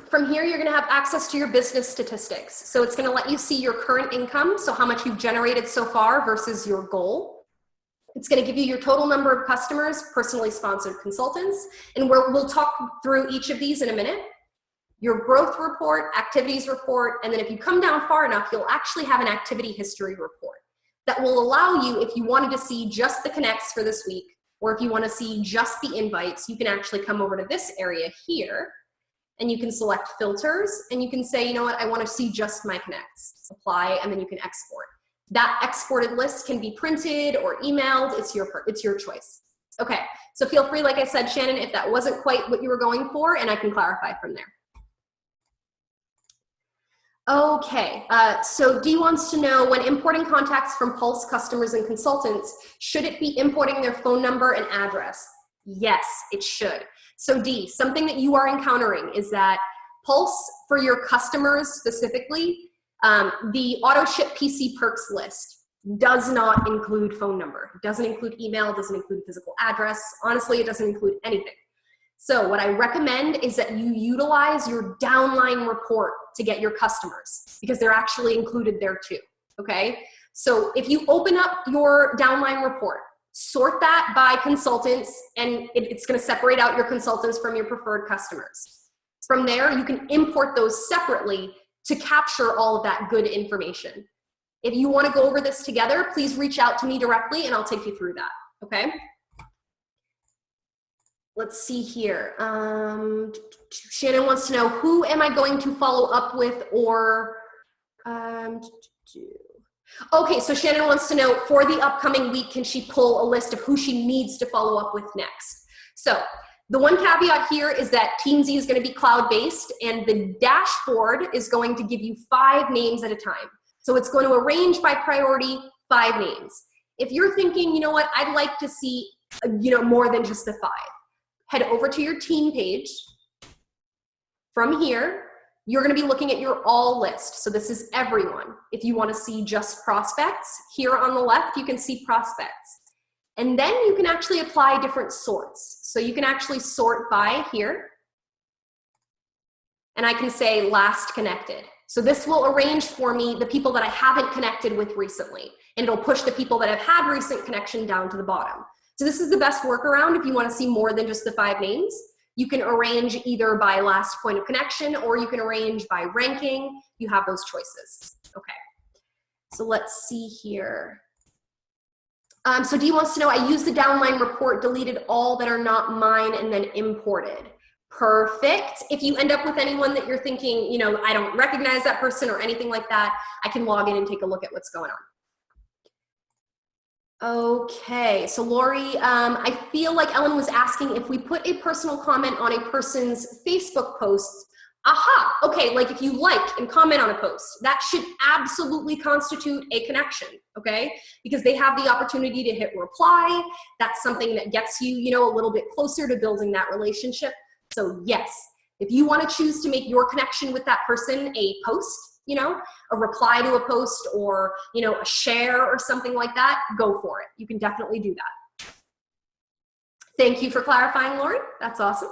From here, you're gonna have access to your business statistics. So it's gonna let you see your current income, so how much you've generated so far versus your goal. It's gonna give you your total number of customers, personally sponsored consultants, and we'll talk through each of these in a minute. Your growth report, activities report, and then if you come down far enough, you'll actually have an activity history report that will allow you, if you wanted to see just the connects for this week, or if you wanna see just the invites, you can actually come over to this area here, and you can select filters, and you can say, you know what, I wanna see just my connects. Apply, and then you can export. That exported list can be printed or emailed, it's your choice. Okay, so feel free, like I said, Shannon, if that wasn't quite what you were going for, and I can clarify from there. Okay, so Dee wants to know, when importing contacts from Pulse customers and consultants, should it be importing their phone number and address? Yes, it should. So Dee, something that you are encountering is that Pulse, for your customers specifically, the auto ship PC perks list does not include phone number. It doesn't include email, doesn't include physical address. Honestly, it doesn't include anything. So what I recommend is that you utilize your downline report to get your customers, because they're actually included there too, okay? So if you open up your downline report, sort that by consultants, and it's gonna separate out your consultants from your preferred customers. From there, you can import those separately to capture all of that good information. If you wanna go over this together, please reach out to me directly and I'll take you through that, okay? Let's see here. Shannon wants to know, who am I going to follow up with, or okay, so Shannon wants to know, for the upcoming week, can she pull a list of who she needs to follow up with next? So the one caveat here is that Teamzy is going to be cloud-based, and the dashboard is going to give you 5 names at a time. So it's going to arrange by priority 5 names. If you're thinking, you know what, I'd like to see, more than just the 5. Head over to your team page. From here, you're gonna be looking at your all list. So this is everyone. If you wanna see just prospects, here on the left, you can see prospects. And then you can actually apply different sorts. So you can actually sort by here. And I can say last connected. So this will arrange for me the people that I haven't connected with recently. And it'll push the people that have had recent connection down to the bottom. So this is the best workaround if you want to see more than just the 5 names. You can arrange either by last point of connection, or you can arrange by ranking. You have those choices. Okay, so let's see here. So Dee wants to know, I used the downline report, deleted all that are not mine, and then imported. Perfect. If you end up with anyone that you're thinking, I don't recognize that person or anything like that, I can log in and take a look at what's going on. Okay, so Lori, I feel like Ellen was asking if we put a personal comment on a person's Facebook post. Aha, okay, like if you like and comment on a post, that should absolutely constitute a connection, okay? Because they have the opportunity to hit reply. That's something that gets you, a little bit closer to building that relationship. So yes, if you want to choose to make your connection with that person a post, a reply to a post, or, a share or something like that, go for it. You can definitely do that. Thank you for clarifying, Lori. That's awesome.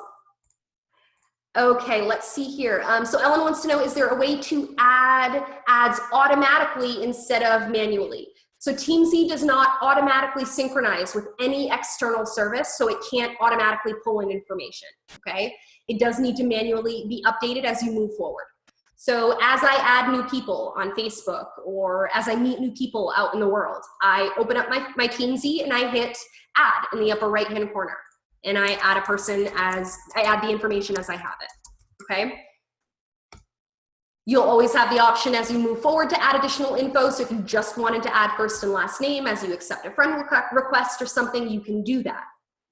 Okay, let's see here. So Ellen wants to know, is there a way to add ads automatically instead of manually? So Teamzy does not automatically synchronize with any external service, so it can't automatically pull in information, okay? It does need to manually be updated as you move forward. So as I add new people on Facebook, or as I meet new people out in the world, I open up my Teamzy and I hit add in the upper right-hand corner. And I add a person as, I add the information as I have it, okay? You'll always have the option as you move forward to add additional info. So if you just wanted to add first and last name as you accept a friend request or something, you can do that.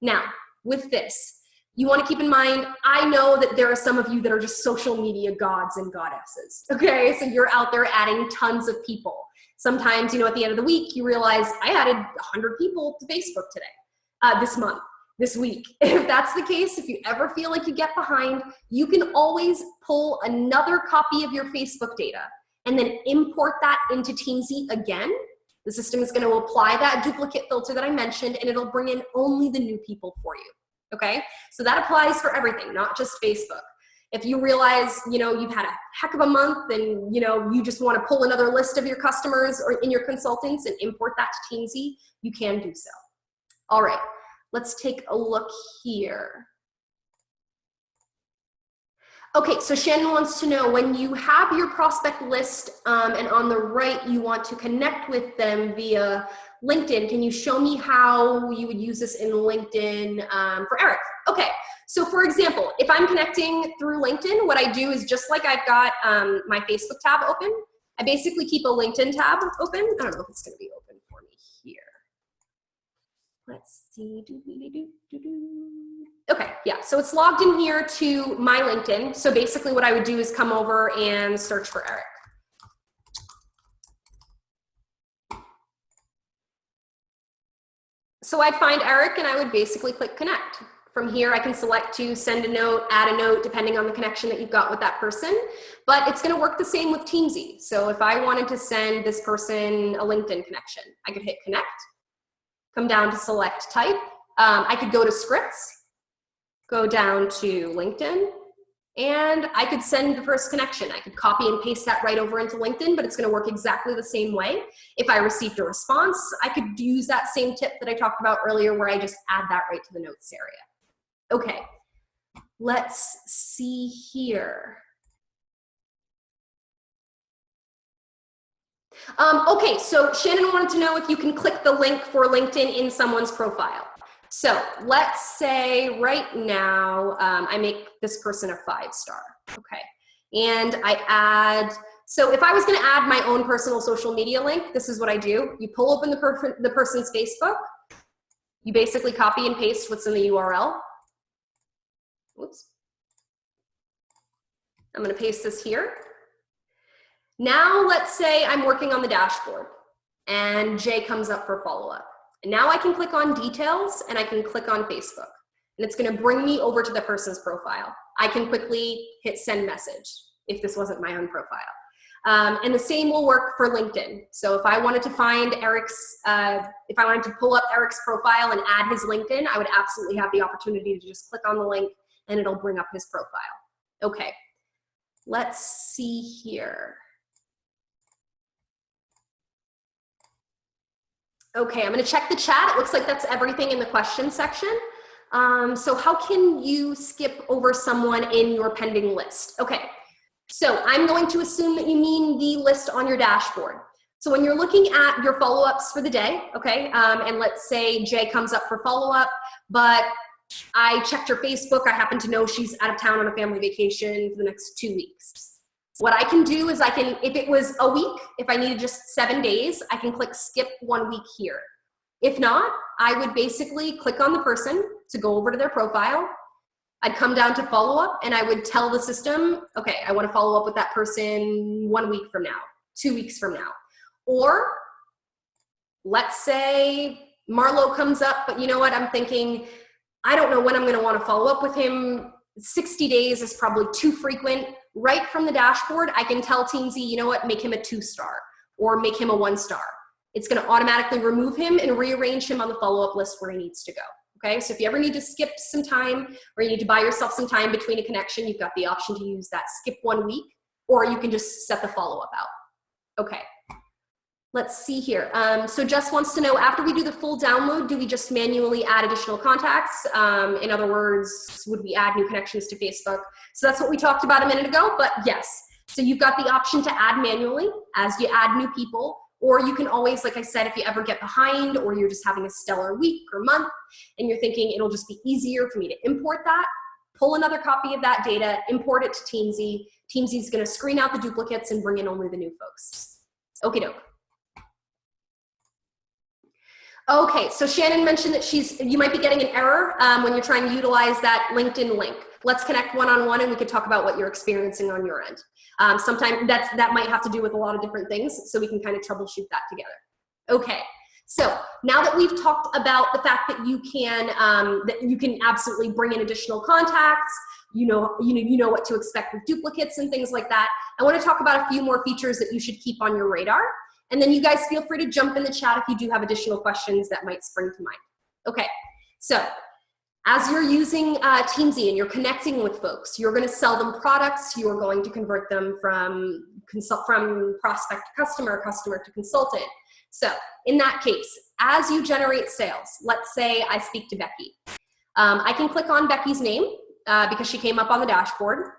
Now, with this, you want to keep in mind, I know that there are some of you that are just social media gods and goddesses, okay? So you're out there adding tons of people. Sometimes, at the end of the week, you realize I added 100 people to Facebook today, this month, this week. If that's the case, if you ever feel like you get behind, you can always pull another copy of your Facebook data and then import that into Teamzy again. The system is going to apply that duplicate filter that I mentioned, and it'll bring in only the new people for you. Okay, so that applies for everything, not just Facebook. If you realize, you've had a heck of a month and, you just want to pull another list of your customers or in your consultants and import that to Teamzy, you can do so. All right, let's take a look here. Okay, so Shannon wants to know, when you have your prospect list and on the right you want to connect with them via LinkedIn, can you show me how you would use this in LinkedIn for Eric? Okay, so for example, if I'm connecting through LinkedIn, what I do is just like I've got my Facebook tab open, I basically keep a LinkedIn tab open. I don't know if it's gonna be open for me here. Let's see. Okay, yeah, so it's logged in here to my LinkedIn. So basically what I would do is come over and search for Eric. So I'd find Eric and I would basically click connect. From here, I can select to send a note, add a note, depending on the connection that you've got with that person. But it's going to work the same with Teamzy. So if I wanted to send this person a LinkedIn connection, I could hit connect, come down to select type. I could go to scripts, go down to LinkedIn, and I could send the first connection. I could copy and paste that right over into LinkedIn, but it's going to work exactly the same way. If I received a response, I could use that same tip that I talked about earlier where I just add that right to the notes area. Okay, let's see here. Okay, so Shannon wanted to know if you can click the link for LinkedIn in someone's profile. So let's say right now, I make this person a 5-star, okay? And I add, so if I was gonna add my own personal social media link, this is what I do. You pull open the person's Facebook, you basically copy and paste what's in the URL. Oops. I'm gonna paste this here. Now let's say I'm working on the dashboard and Jay comes up for follow-up. And now I can click on details and I can click on Facebook. And it's gonna bring me over to the person's profile. I can quickly hit send message if this wasn't my own profile. And the same will work for LinkedIn. So if I wanted to find Eric's, if I wanted to pull up Eric's profile and add his LinkedIn, I would absolutely have the opportunity to just click on the link and it'll bring up his profile. Okay, let's see here. Okay, I'm gonna check the chat. It looks like that's everything in the question section. So how can you skip over someone in your pending list? Okay, so I'm going to assume that you mean the list on your dashboard. So when you're looking at your follow-ups for the day, okay, and let's say Jay comes up for follow-up, but I checked her Facebook, I happen to know she's out of town on a family vacation for the next 2 weeks. What I can do is I can, if it was a week, if I needed just 7 days, I can click skip 1 week here. If not, I would basically click on the person to go over to their profile. I'd come down to follow up and I would tell the system, okay, I want to follow up with that person 1 week from now, 2 weeks from now. Or let's say Marlo comes up, but you know what, I'm thinking, I don't know when I'm going to want to follow up with him. 60 days is probably too frequent. Right from the dashboard, I can tell Teamzy, you know what, make him a 2-star or make him a 1-star. It's going to automatically remove him and rearrange him on the follow-up list where he needs to go. Okay, so if you ever need to skip some time or you need to buy yourself some time between a connection, you've got the option to use that skip 1 week, or you can just set the follow-up out. Okay, let's see here. So Jess wants to know, after we do the full download, do we just manually add additional contacts? In other words, would we add new connections to Facebook? So that's what we talked about a minute ago, but yes. So you've got the option to add manually as you add new people, or you can always, like I said, if you ever get behind or you're just having a stellar week or month and you're thinking it'll just be easier for me to import that, pull another copy of that data, import it to Teamzy. Teamzy's gonna screen out the duplicates and bring in only the new folks. Okie doke. Okay, so Shannon mentioned that you might be getting an error when you're trying to utilize that LinkedIn link. Let's connect one-on-one and we could talk about what you're experiencing on your end. Sometimes that might have to do with a lot of different things, so we can kind of troubleshoot that together. Okay, so now that we've talked about the fact that you can absolutely bring in additional contacts, you know what to expect with duplicates and things like that, I want to talk about a few more features that you should keep on your radar. And then you guys feel free to jump in the chat if you do have additional questions that might spring to mind. Okay, so as you're using Teamzy and you're connecting with folks, you're going to sell them products, you're going to convert them from prospect to customer, customer to consultant. So in that case, as you generate sales, let's say I speak to Becky. I can click on Becky's name because she came up on the dashboard.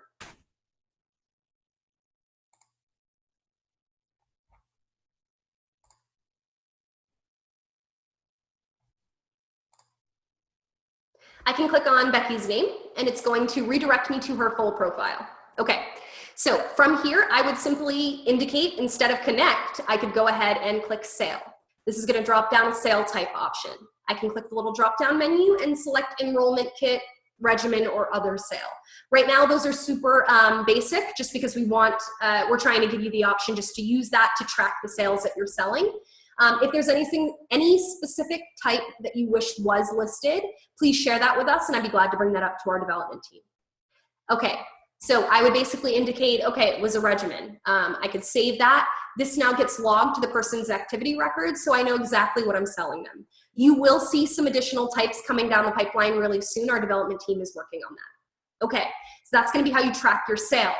I can click on Becky's name and it's going to redirect me to her full profile. Okay, so from here, I would simply indicate, instead of connect, I could go ahead and click sale. This is gonna drop down a sale type option. I can click the little drop down menu and select enrollment kit, regimen, or other sale. Right now, those are super basic just because we're trying to give you the option just to use that to track the sales that you're selling. If there's any specific type that you wish was listed, please share that with us and I'd be glad to bring that up to our development team. Okay, so I would basically indicate, okay, it was a regimen. I could save that. This now gets logged to the person's activity record, so I know exactly what I'm selling them. You will see some additional types coming down the pipeline really soon. Our development team is working on that. Okay, so that's gonna be how you track your sales.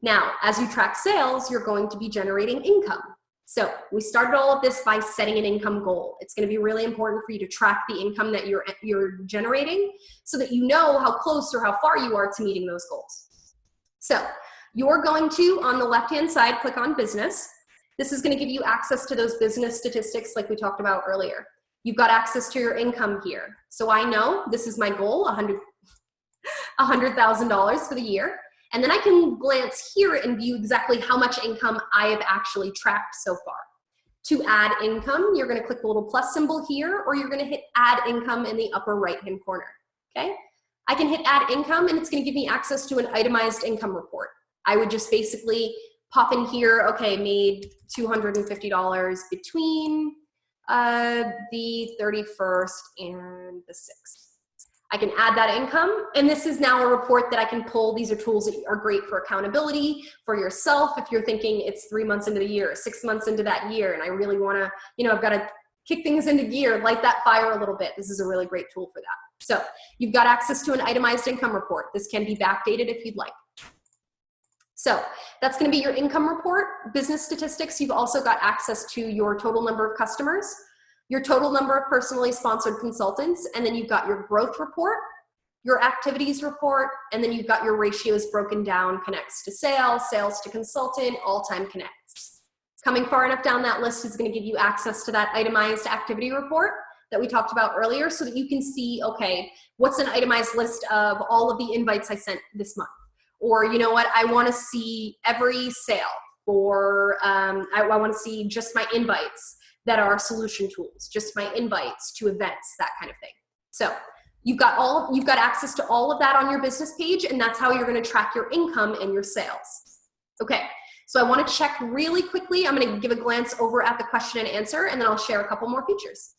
Now, as you track sales, you're going to be generating income. So we started all of this by setting an income goal. It's going to be really important for you to track the income that you're generating so that you know how close or how far you are to meeting those goals. So you're going to, on the left-hand side, click on business. This is going to give you access to those business statistics like we talked about earlier. You've got access to your income here. So I know this is my goal, $100,000 for the year. And then I can glance here and view exactly how much income I have actually tracked so far. To add income, you're going to click the little plus symbol here, or you're going to hit add income in the upper right-hand corner, okay? I can hit add income and it's going to give me access to an itemized income report. I would just basically pop in here, okay, made $250 between the 31st and the 6th. I can add that income, and this is now a report that I can pull. These are tools that are great for accountability for yourself. If you're thinking it's 3 months into the year, 6 months into that year, and I really want to, I've got to kick things into gear, light that fire a little bit. This is a really great tool for that. So you've got access to an itemized income report. This can be backdated if you'd like. So that's going to be your income report. Business statistics, you've also got access to your total number of customers, your total number of personally sponsored consultants, and then you've got your growth report, your activities report, and then you've got your ratios broken down, connects to sales, sales to consultant, all-time connects. Coming far enough down that list is going to give you access to that itemized activity report that we talked about earlier so that you can see, okay, what's an itemized list of all of the invites I sent this month? Or you know what, I want to see every sale, or I want to see just my invites that are solution tools, just my invites to events, that kind of thing. So you've got access to all of that on your business page, and that's how you're going to track your income and your sales. Okay, so I want to check really quickly. I'm going to give a glance over at the question and answer, and then I'll share a couple more features.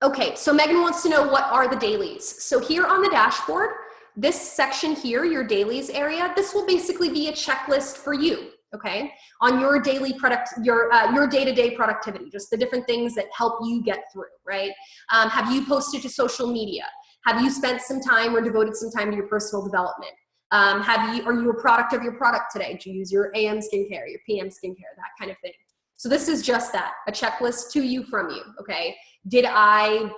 Okay, so Megan wants to know what are the dailies. So here on the dashboard, this section here, your dailies area, this will basically be a checklist for you. Okay, on your daily your day-to-day productivity, just the different things that help you get through, right? Have you posted to social media? Have you spent some time or devoted some time to your personal development? Are you a product of your product today? Do you use your AM skincare, your PM skincare, that kind of thing? So this is just that, a checklist to you from you, okay? Did I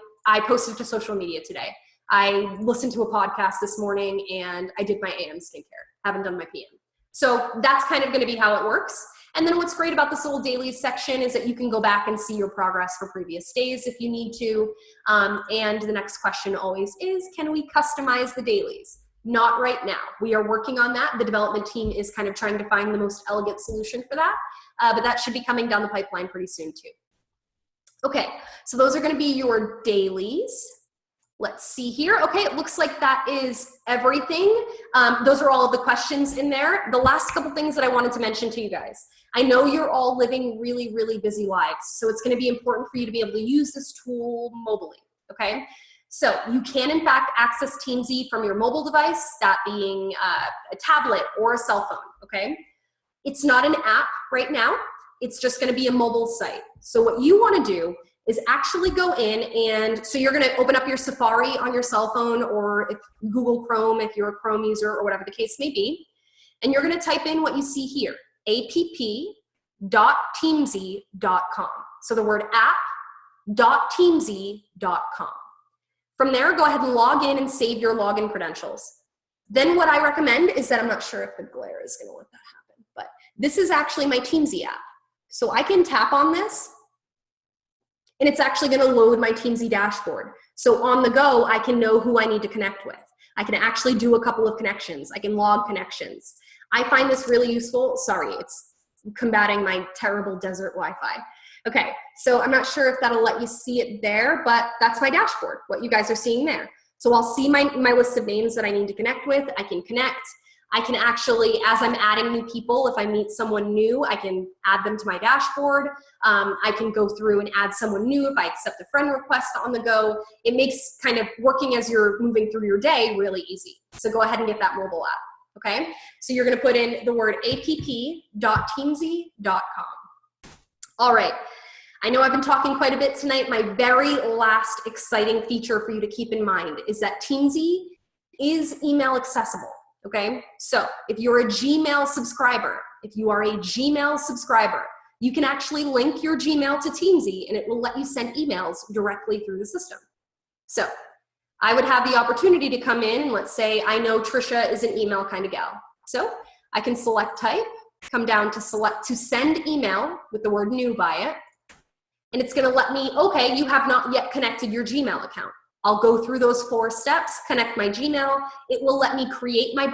posted to social media today? I listened to a podcast this morning and I did my AM skincare, haven't done my PM. So that's kind of going to be how it works. And then what's great about this little dailies section is that you can go back and see your progress for previous days if you need to. And the next question always is, can we customize the dailies? Not right now. We are working on that. The development team is kind of trying to find the most elegant solution for that. But that should be coming down the pipeline pretty soon too. Okay, so those are going to be your dailies. Let's see here. Okay, it looks like that is everything. Those are all of the questions in there. The last couple things that I wanted to mention to you guys. I know you're all living really, really busy lives, so it's going to be important for you to be able to use this tool mobily, okay? So you can, in fact, access Teamzy from your mobile device, that being a tablet or a cell phone, okay? It's not an app right now. It's just going to be a mobile site. So what you want to do is actually go in, and so you're going to open up your Safari on your cell phone, or if Google Chrome if you're a Chrome user, or whatever the case may be, and you're going to type in what you see here, app.teamzy.com. So the word app.teamzy.com. From there, go ahead and log in and save your login credentials. Then what I recommend is that, I'm not sure if the glare is going to let that happen, but this is actually my Teamzy app. So I can tap on this, and it's actually going to load my Teamzy dashboard. So on the go, I can know who I need to connect with. I can actually do a couple of connections. I can log connections. I find this really useful. Sorry, it's combating my terrible desert Wi-Fi. Okay, so I'm not sure if that'll let you see it there, but that's my dashboard, what you guys are seeing there. So I'll see my list of names that I need to connect with. I can connect. I can actually, as I'm adding new people, if I meet someone new, I can add them to my dashboard. I can go through and add someone new if I accept a friend request on the go. It makes kind of working as you're moving through your day really easy. So go ahead and get that mobile app, okay? So you're gonna put in the word app.teamzy.com. All right, I know I've been talking quite a bit tonight. My very last exciting feature for you to keep in mind is that Teamzy is email accessible. Okay, so if you're a Gmail subscriber, you can actually link your Gmail to Teamzy and it will let you send emails directly through the system. So I would have the opportunity to come in and let's say I know Trisha is an email kind of gal. So I can select type, come down to select to send email with the word new by it. And it's gonna let me, okay, you have not yet connected your Gmail account. I'll go through those 4 steps, connect my Gmail. It will let me create my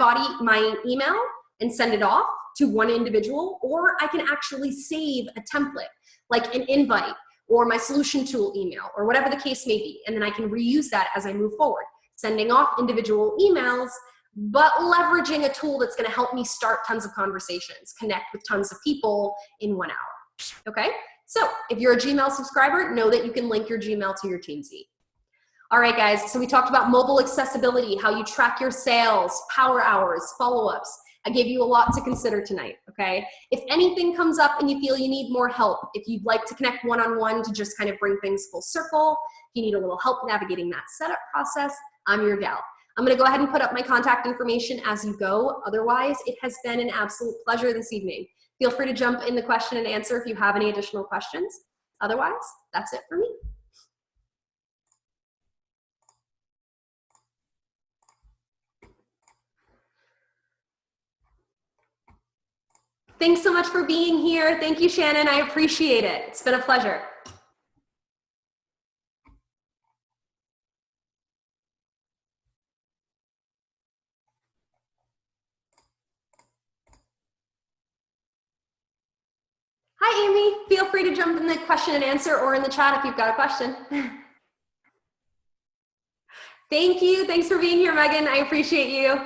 email and send it off to one individual, or I can actually save a template, like an invite or my solution tool email or whatever the case may be. And then I can reuse that as I move forward, sending off individual emails, but leveraging a tool that's gonna help me start tons of conversations, connect with tons of people in 1 hour, okay? So if you're a Gmail subscriber, know that you can link your Gmail to your Teamzy. All right, guys, so we talked about mobile accessibility, how you track your sales, power hours, follow-ups. I gave you a lot to consider tonight, okay? If anything comes up and you feel you need more help, if you'd like to connect one-on-one to just kind of bring things full circle, if you need a little help navigating that setup process, I'm your gal. I'm gonna go ahead and put up my contact information as you go. Otherwise, it has been an absolute pleasure this evening. Feel free to jump in the question and answer if you have any additional questions. Otherwise, that's it for me. Thanks so much for being here. Thank you, Shannon. I appreciate it. It's been a pleasure. Hi, Amy. Feel free to jump in the question and answer or in the chat if you've got a question. Thank you. Thanks for being here, Megan. I appreciate you.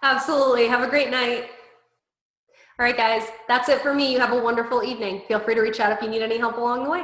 Absolutely. Have a great night. All right, guys, that's it for me. You have a wonderful evening. Feel free to reach out if you need any help along the way.